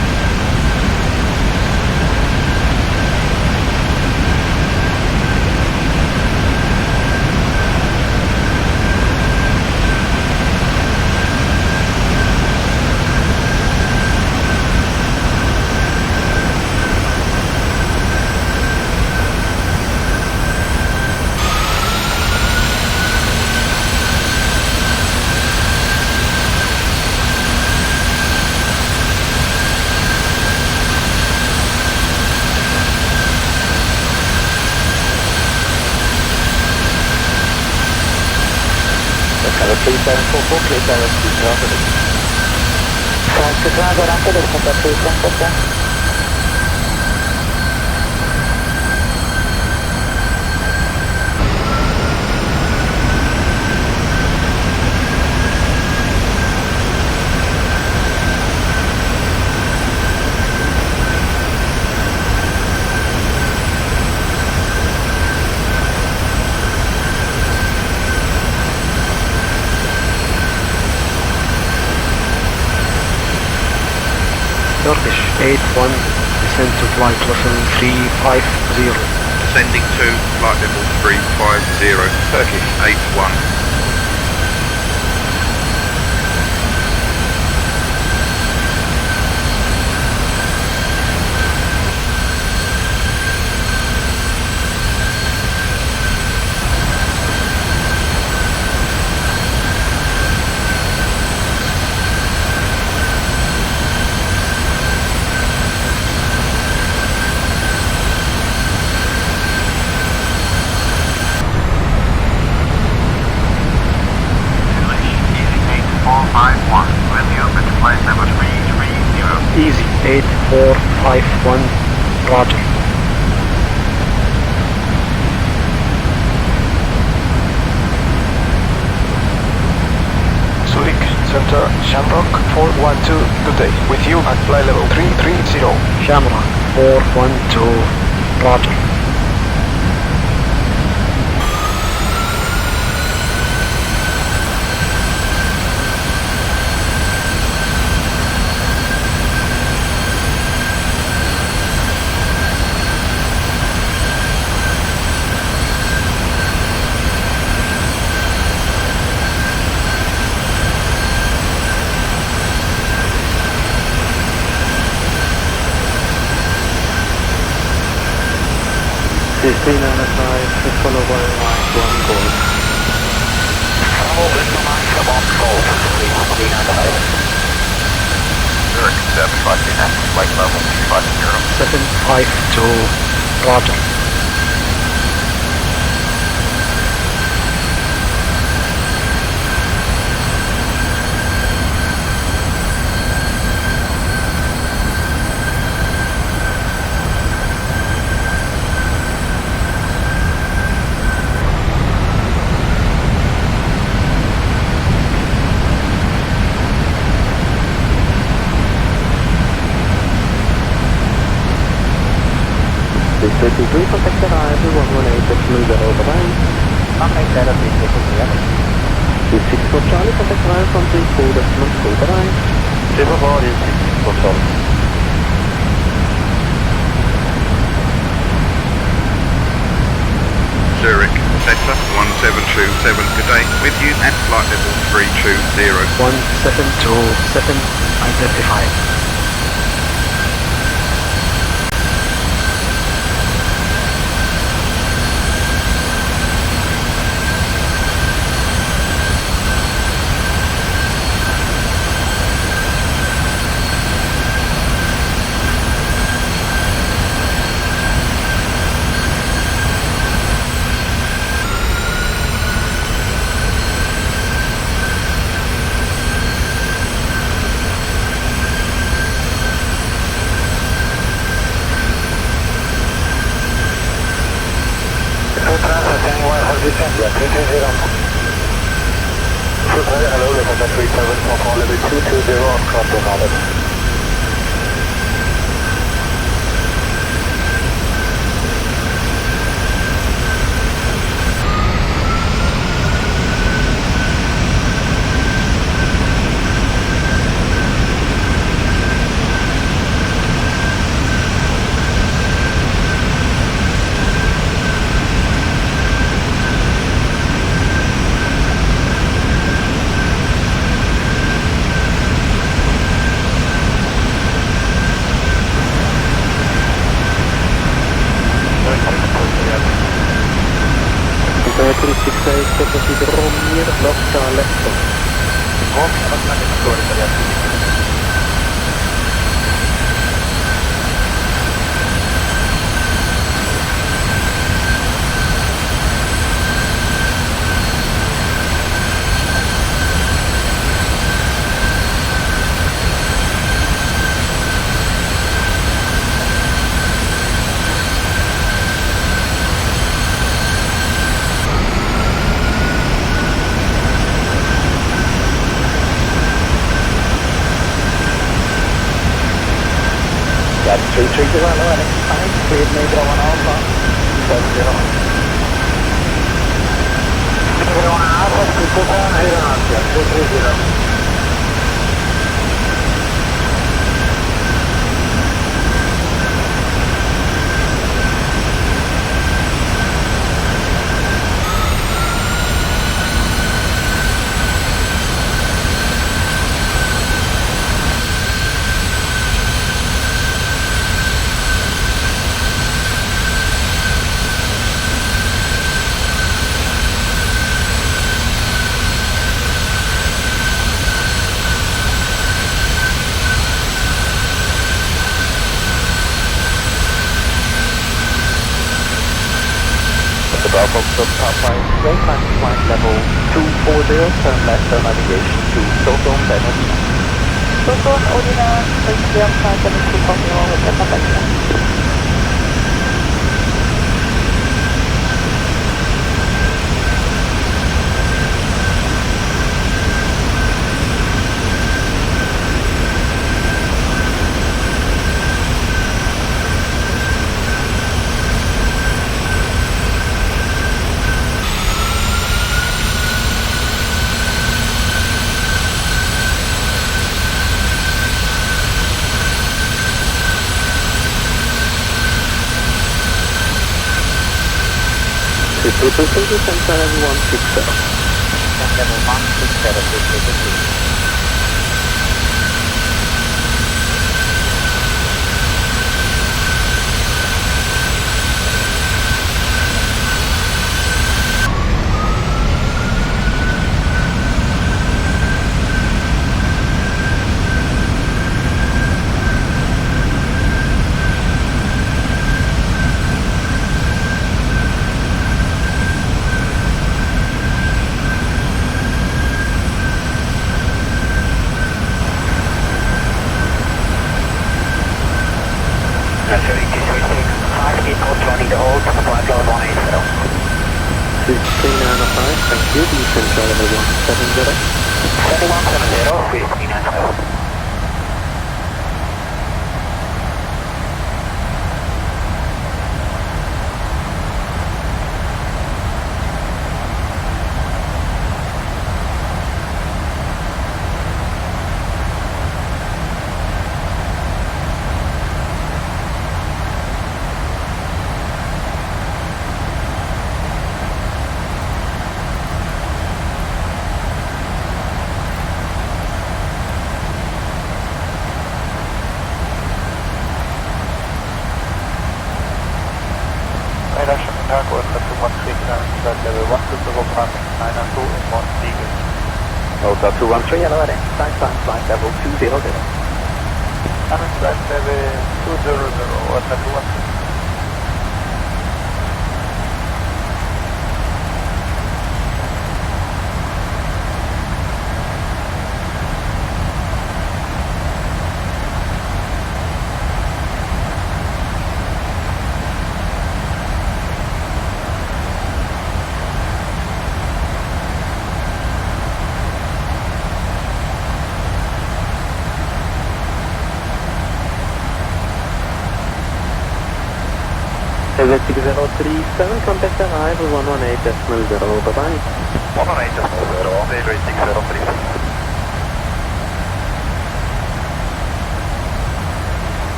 Please don't fall, please don't keep traveling. Francis Rago, Ranko, del contatto di Francoforte. Turkish 81, descend to flight level 350. Descending to flight level 350, Turkish 81. Easy 8451, roger. Zurich Center, Shamrock 412, good day. With you at flight level 330. Shamrock 412, roger. Follow by line 1 call. Zurich 759, flight level 250. 752, roger. Contact arrival 118.0 bye. Contact data 364 Charlie, contact arrival from 34.4 bye. 04 is 64 Charlie. Zurich Center 1727, good day. With you at flight level 320. 1727, identified. Hello, November 37, call level 220 on crossing orbit. That's 330, fine, cleared major 1 alpha, 70. Major 1 alpha, 230, 230. Foxtrot Papa, straight line to flight level 240, turn left, turn navigation to Stockholm, then Odina. Stockholm, Odina, please be on flight level 240 with the Papa. Triple Central level 160. Level 160, thank you, Central level 170. 7170 with 395. Delta 213, hello, flight level 200. Flight level 200, Delta 213. FS2Crew, contact arrival 118.0, bye-bye. 118.0, 060,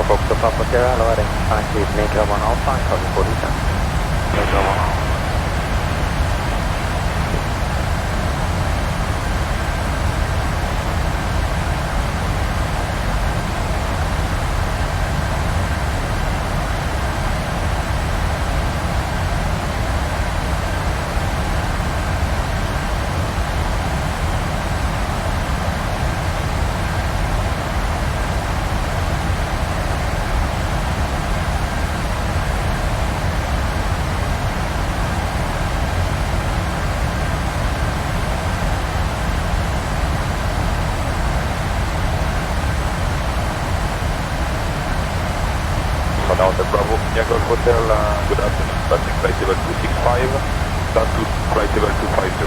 Foxtrot Papa Sierra, hello, heading 5 please, make it 1 Alpha, copy 40 10. Make it 1 Alpha. Now the Bravo Yankee Hotel, good afternoon, passing flight level 265, down to flight level 250.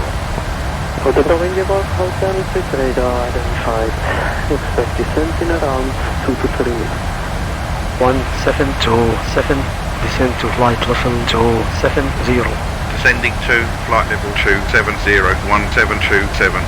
Hotel Bravo Yankee Hotel, please radar identified, expect descent in around 2 to 3 minutes. 1727, descend to flight level 270. Descending to flight level 270, 1727.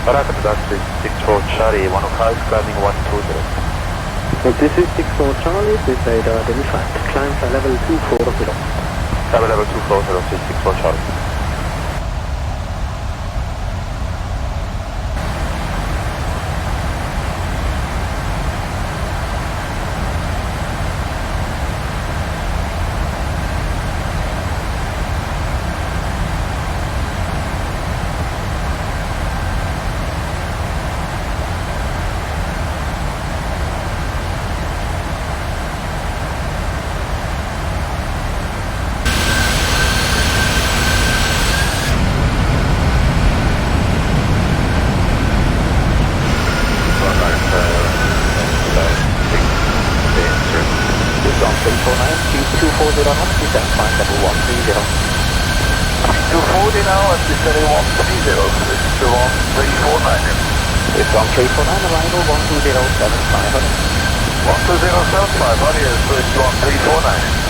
Rocket Taxi 64 Charlie, 105, climbing 120. So this is 64 Charlie, please identify. Climb flight level 240. Climb level 240, 64 Charlie. It's on 349, arrival 12075. 12075, audio, switch 1349.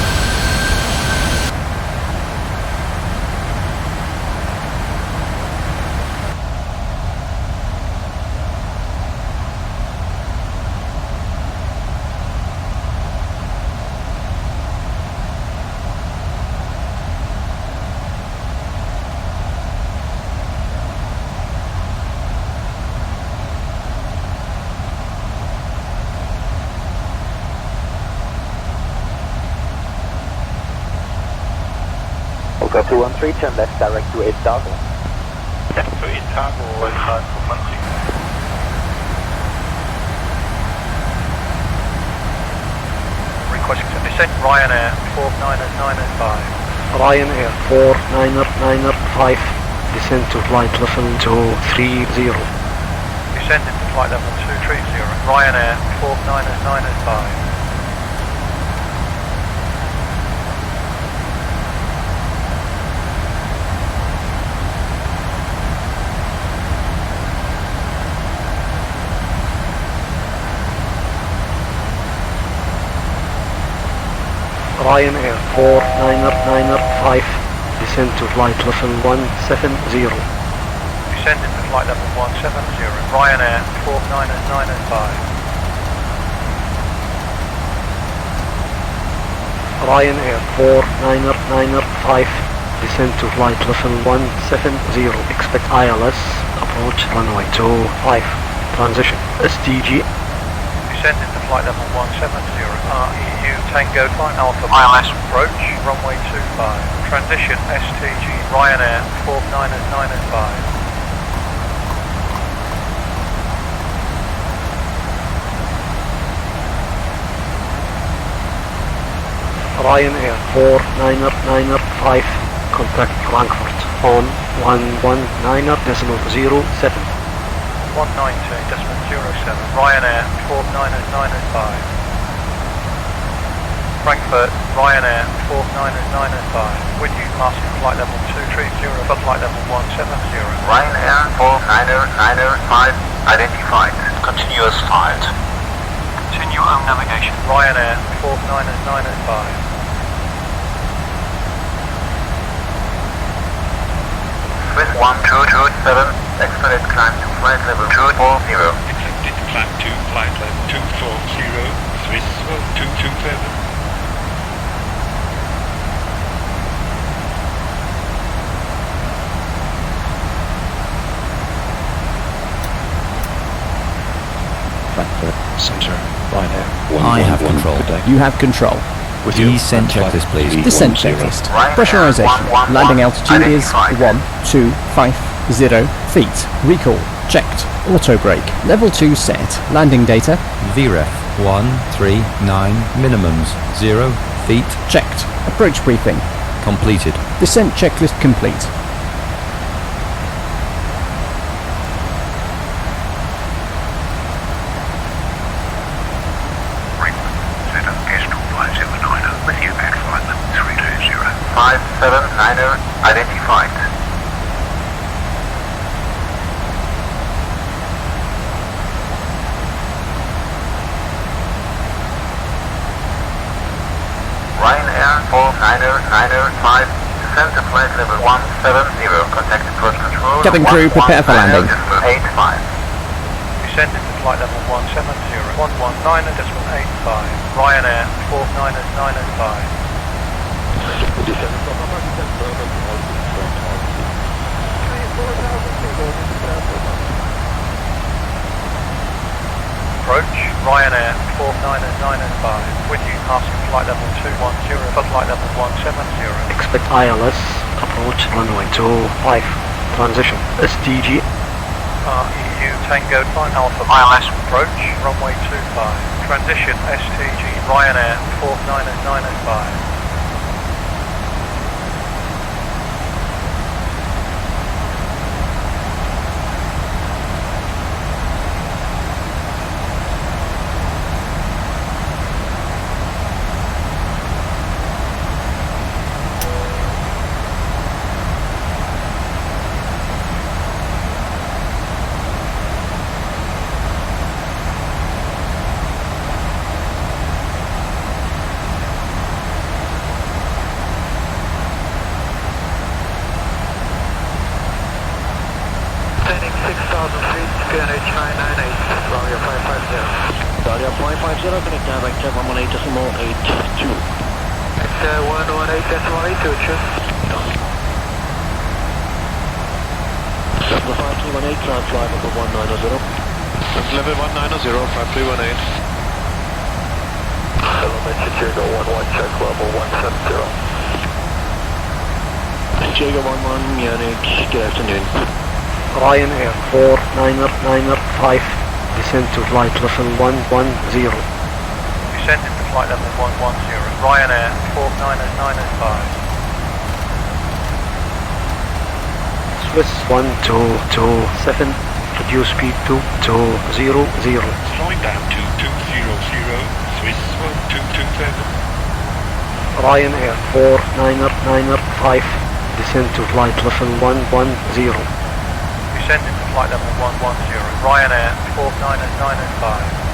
Volga 213, turn left direct to 8000. Left to 8000, 1520. Requesting to descend Ryanair 49905. Ryanair 49905, descend to flight level 230. Descending to flight level 230. Ryanair 49905. Ryanair 49905, descend to flight level 170. Descending to flight level 170. Ryanair 49905. Ryanair 49905, descend to flight level 170. Expect ILS, approach runway 25. Transition STG. Descending to flight level 170. REU Tango Flight Alpha ILS approach runway 25. Transition STG Ryanair 49905. Ryanair 49905, contact Frankfurt on 119.07. 119.07. Ryanair 49905. Frankfurt, Ryanair 49905. With you passing flight level 230 for flight level 170. Ryanair 49905, identified. Continuous flight. Continue on navigation. Ryanair 49905. Swiss 1227, expedite climb to flight level 240. Expected climb to flight level 240, Swiss 1227. Frankfurt Center, Ryanair. I have control. You have control. Descent checklist, please. Descent checklist. Pressurization. Landing altitude is 1250 feet. Recall checked. Auto brake. Level 2 set. Landing data. VREF 139 minimums 0 feet. Checked. Approach briefing. Completed. Descent checklist complete. With you at flight level 320. 579er identified. Ryanair 49905, descend to flight level 170, contact Approach control. Cabin crew, prepare for landing. 85. Descending to flight level 170, 119.85. Ryanair 49905. Approach Ryanair 49905. With you passing flight level 210 for flight level 170. Expect ILS. Approach runway 25. Transition. STG. EU Tango Flight Alpha ILS. Approach runway 25. Transition STG Ryanair 49905. Level 190, 5318. Elementary Jago 11, check level 170. Jago 11, Munich, good afternoon. Ryanair 49905. Descend to flight level 110. Descending to flight level 110. Ryanair 49905. Swiss 1227. Reduce speed to 200. Slowing down to 200, Swiss 1227. Ryanair 49905. Descend to flight level 110. Descending to flight level 110. Ryanair 49905.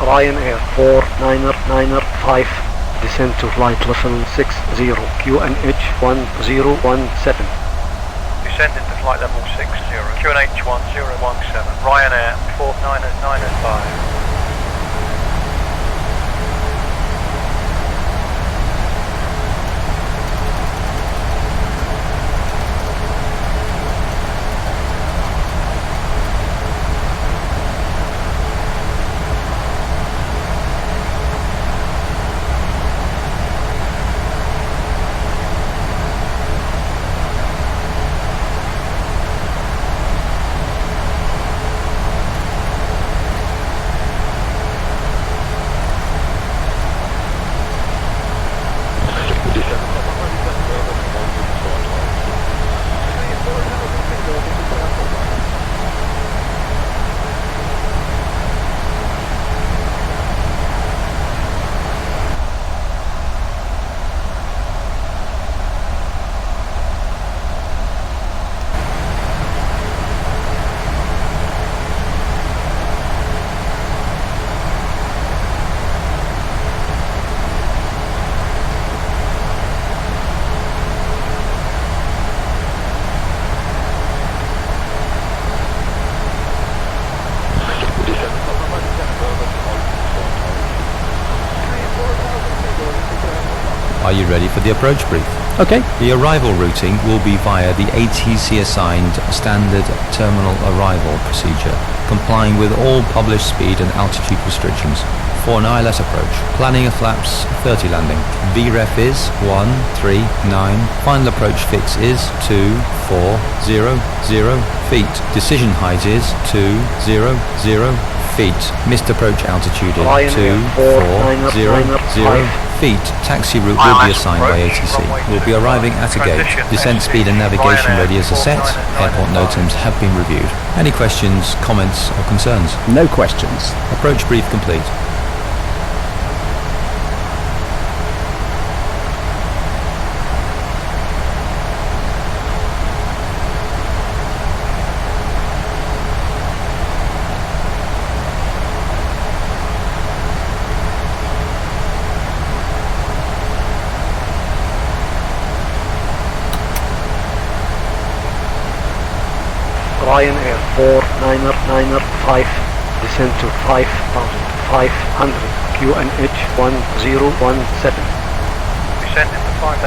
Ryanair 49905. Descend to flight level 60. QNH 1017. Descending to flight level 60. QNH 1017. Ryanair 49905. Are you ready for the approach brief? Okay. The arrival routing will be via the ATC assigned standard terminal arrival procedure, complying with all published speed and altitude restrictions. For an ILS approach, planning of flaps 30 landing. VREF is 139. Final approach fix is 2400 feet. Decision height is 200 feet. Missed approach altitude is 2400 feet. Taxi route will be assigned by ATC. We'll be arriving at a gate. Descent speed and navigation radius are set. Airport NOTAMs have been reviewed. Any questions, comments or concerns? No questions. Approach brief complete. Ryanair 4995, descend to 5,500, QNH 1017. Descend into 5,500,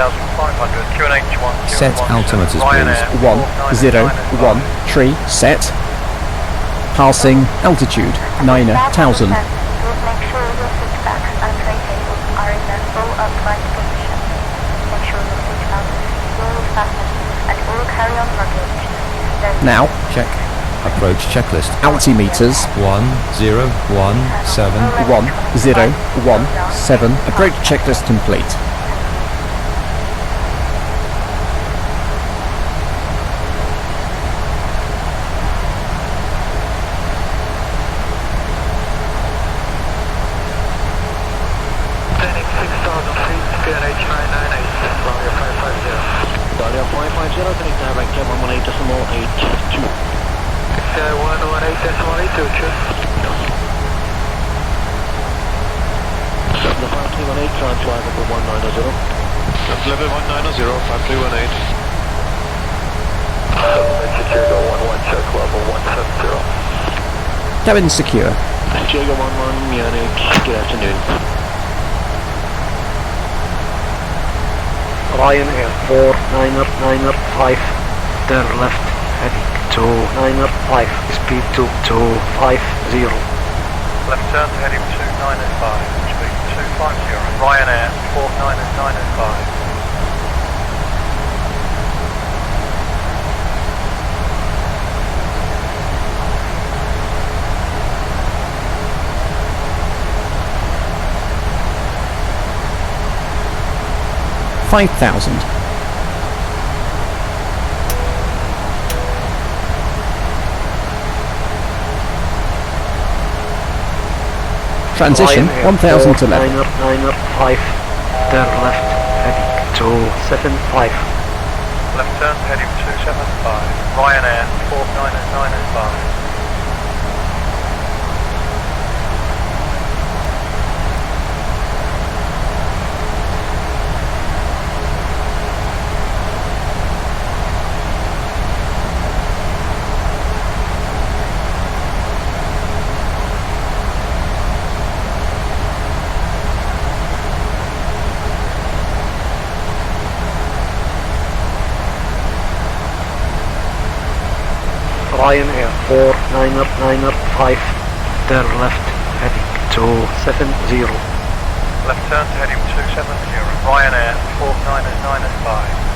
QNH 1017. Set altimeters Ryanair please. 1013, set. Passing altitude 9,000. Make sure your seat backs and tray tables are in their full upright position. Make sure your seat belt is securely fastened and all carry-on luggage. Now, check. Approach checklist. altimeters 1017. 1017. Approach checklist complete. Landing 6,000 feet, QNH 998, Ryanair 550. Ryanair 550, connect direct climb 18.82. 118.82, cheers. 5318, transfer level 190. Level 190, 5318. Chicago 11, check level 170. Cabin secure. Chicago 11, Munich, good afternoon. Ryanair 4995, turn left, heading to 905, speed to 250. Left turn to heading 2905, speed 250. Ryanair 4995. $5,000. Transition 1000 to level. 905, turn left, heading 275. Left turn to heading 275. Ryanair 4995. Ryanair 4995, turn left, heading 270. Left turn to heading 270. Ryanair 4995.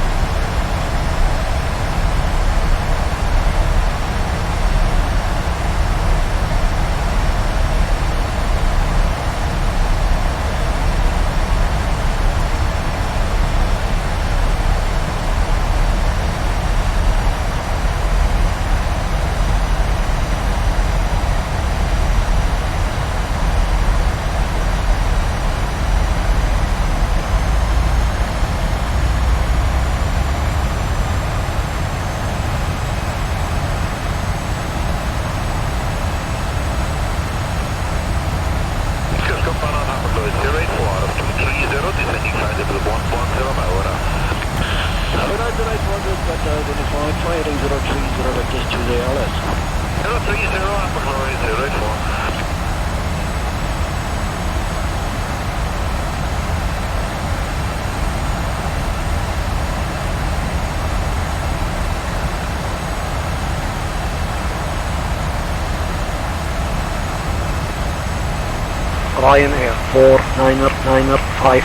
Ryanair 4995,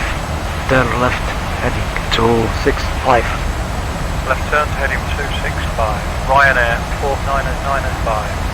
turn left heading 265. Left turn to heading 265. Ryanair 4995.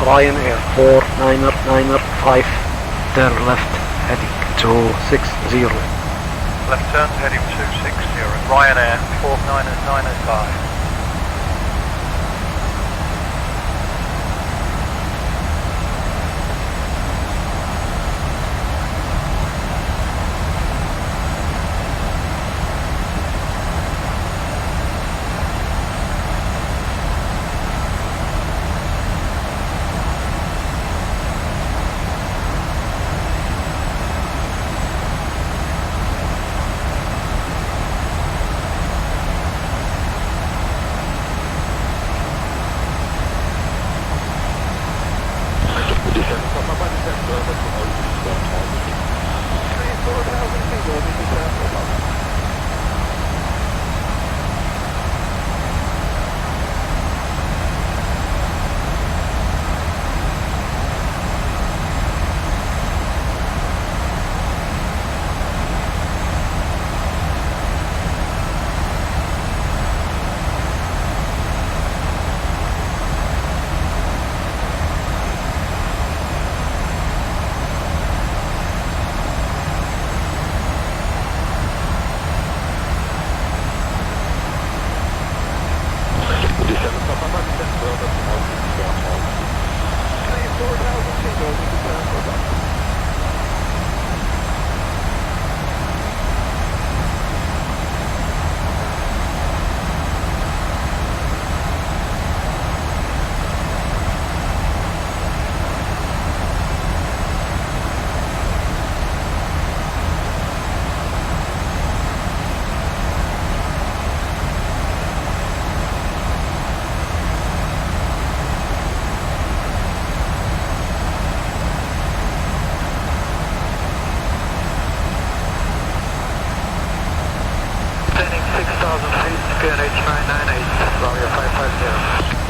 Ryanair 4995, turn left heading 260. Left turn to heading 260. Ryanair 4995.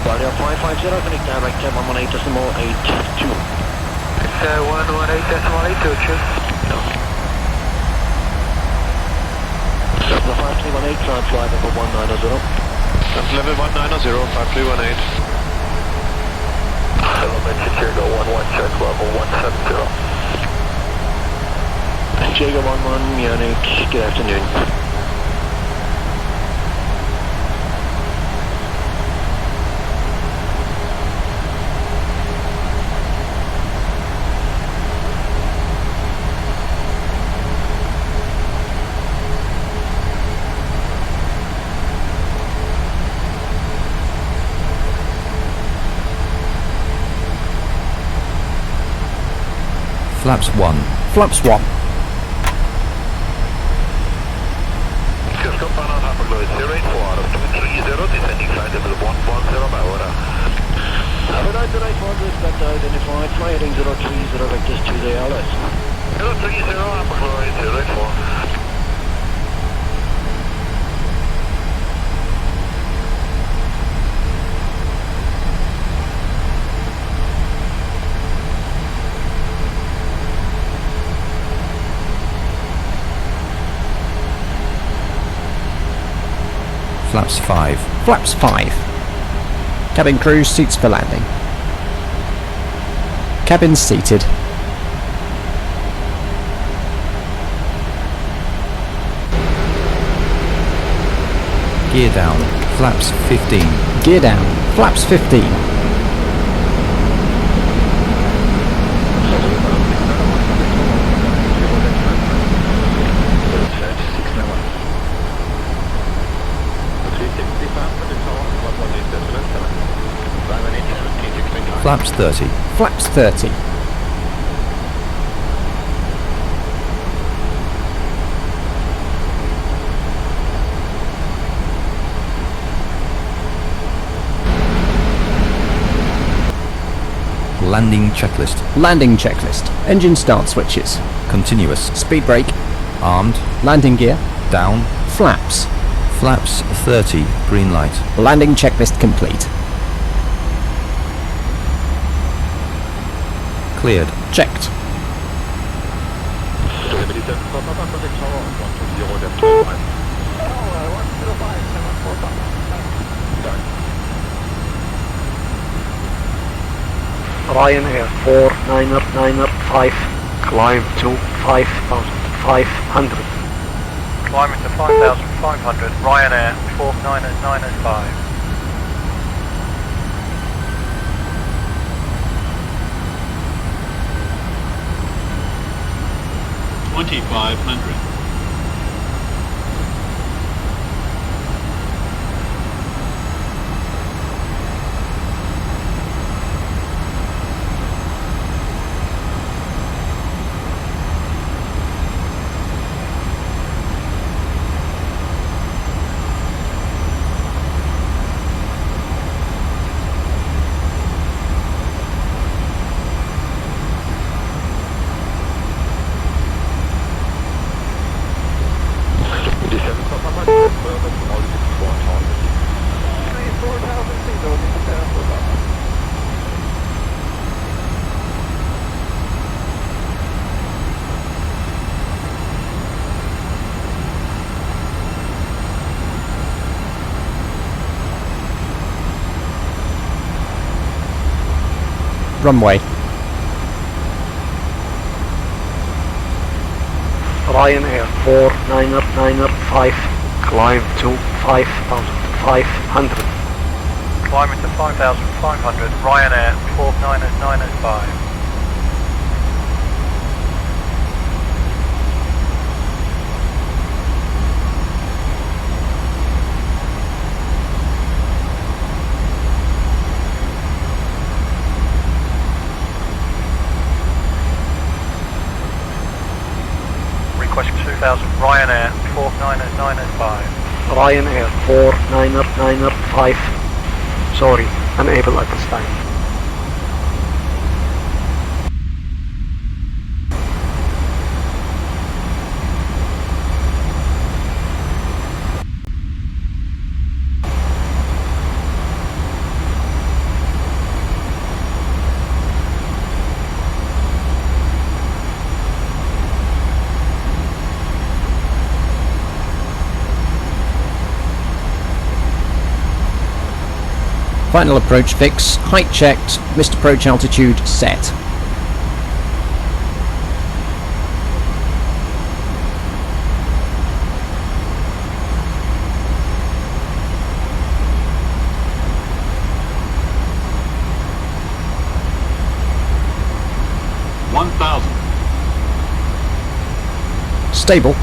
Barrier 550, connect direct 118.82. It's 118.82, Level 5318, try and fly level 190. Level 190, 5318. Element Jago 11, check level 170. Jago 11, Munich, good afternoon. Flaps 1. Flaps 1. Have a night tonight, Margaret, that's identified. Fly heading 030, vectors 2 ALS. 030, Ambercloyd, 084. Flaps 5. Flaps 5. Cabin crew seats for landing. Cabins seated. Gear down. Flaps 15. Gear down. Flaps 15. Flaps 30. Flaps 30. Landing checklist. Landing checklist. Engine start switches. Continuous. Speed brake. Armed. Landing gear. Down. Flaps. Flaps 30. Green light. Landing checklist complete. Cleared. Checked. Ryanair 4995, climb to 5,500. Climbing to 5,500, Ryanair 4995. 2,500. Runway. Ryanair 4995, climb to 5,500. Climbing to 5,500, Ryanair 4995. Request 2,000, Ryanair 4995. Ryanair 4995, sorry, unable at this time. Final approach fix. Height checked. Missed approach altitude set. Stable.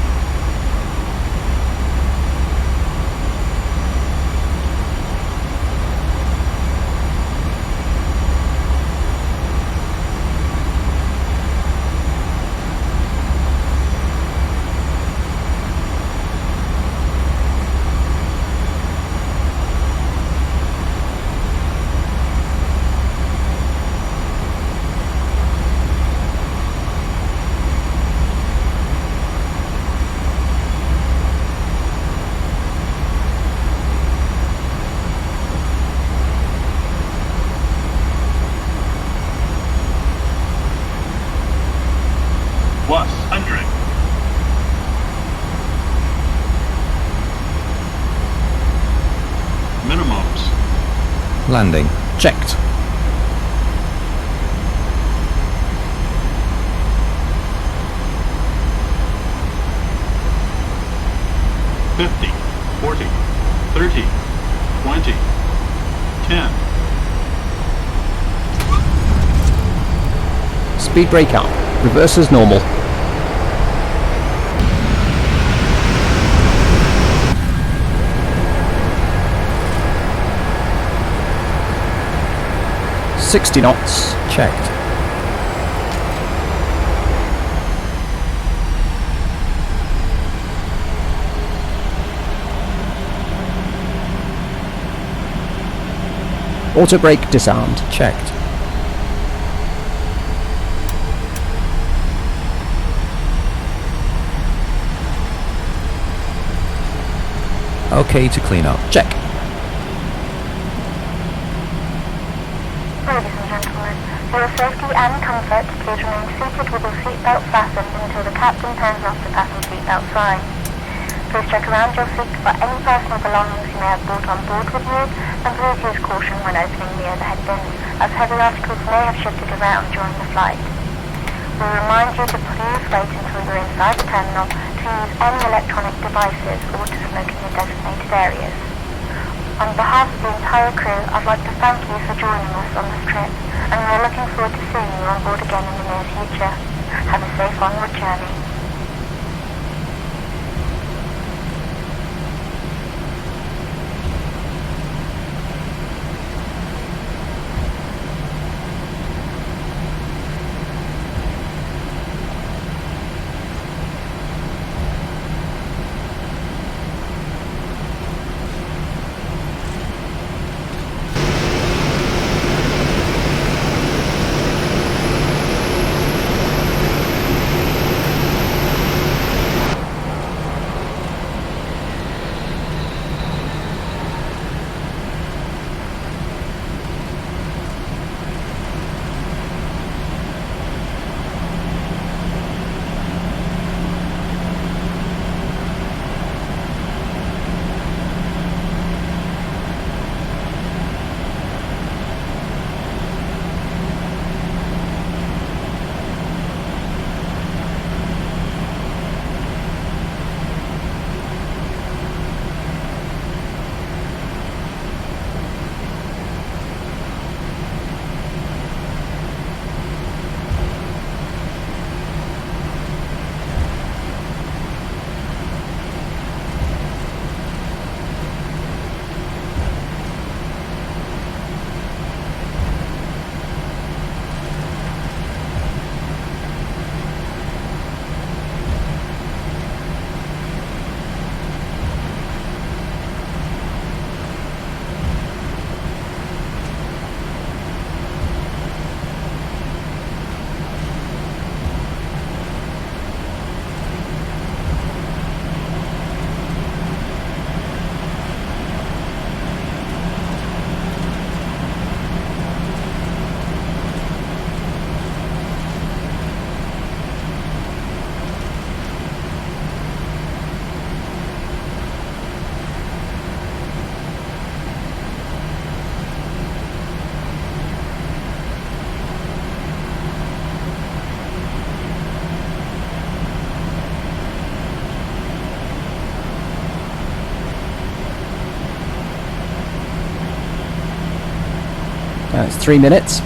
Landing. Checked. $50, $40, $30, $20, $10. Speed brake up. Reverse as normal. $60 knots. Checked. Auto brake disarmed. Checked. Okay to clean up. Check. Ladies and gentlemen, for your safety and comfort, please remain seated with your seatbelt fastened until the captain turns off the fasten seatbelt sign. Please check around your seat for any personal belongings you may have brought on board with you, and please use caution when opening the overhead bins, as heavy articles may have shifted around during the flight. We remind you to please wait until you're inside the terminal to use any electronic devices or to smoke in the designated areas. On behalf of the entire crew, I'd like to thank you for joining us on this trip, and we are looking forward to seeing you on board again in the near future. Have a safe onward journey. It's 3 minutes.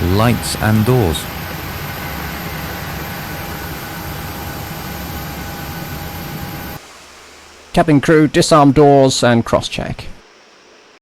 Lights and doors. Cabin crew, disarm doors and cross-check.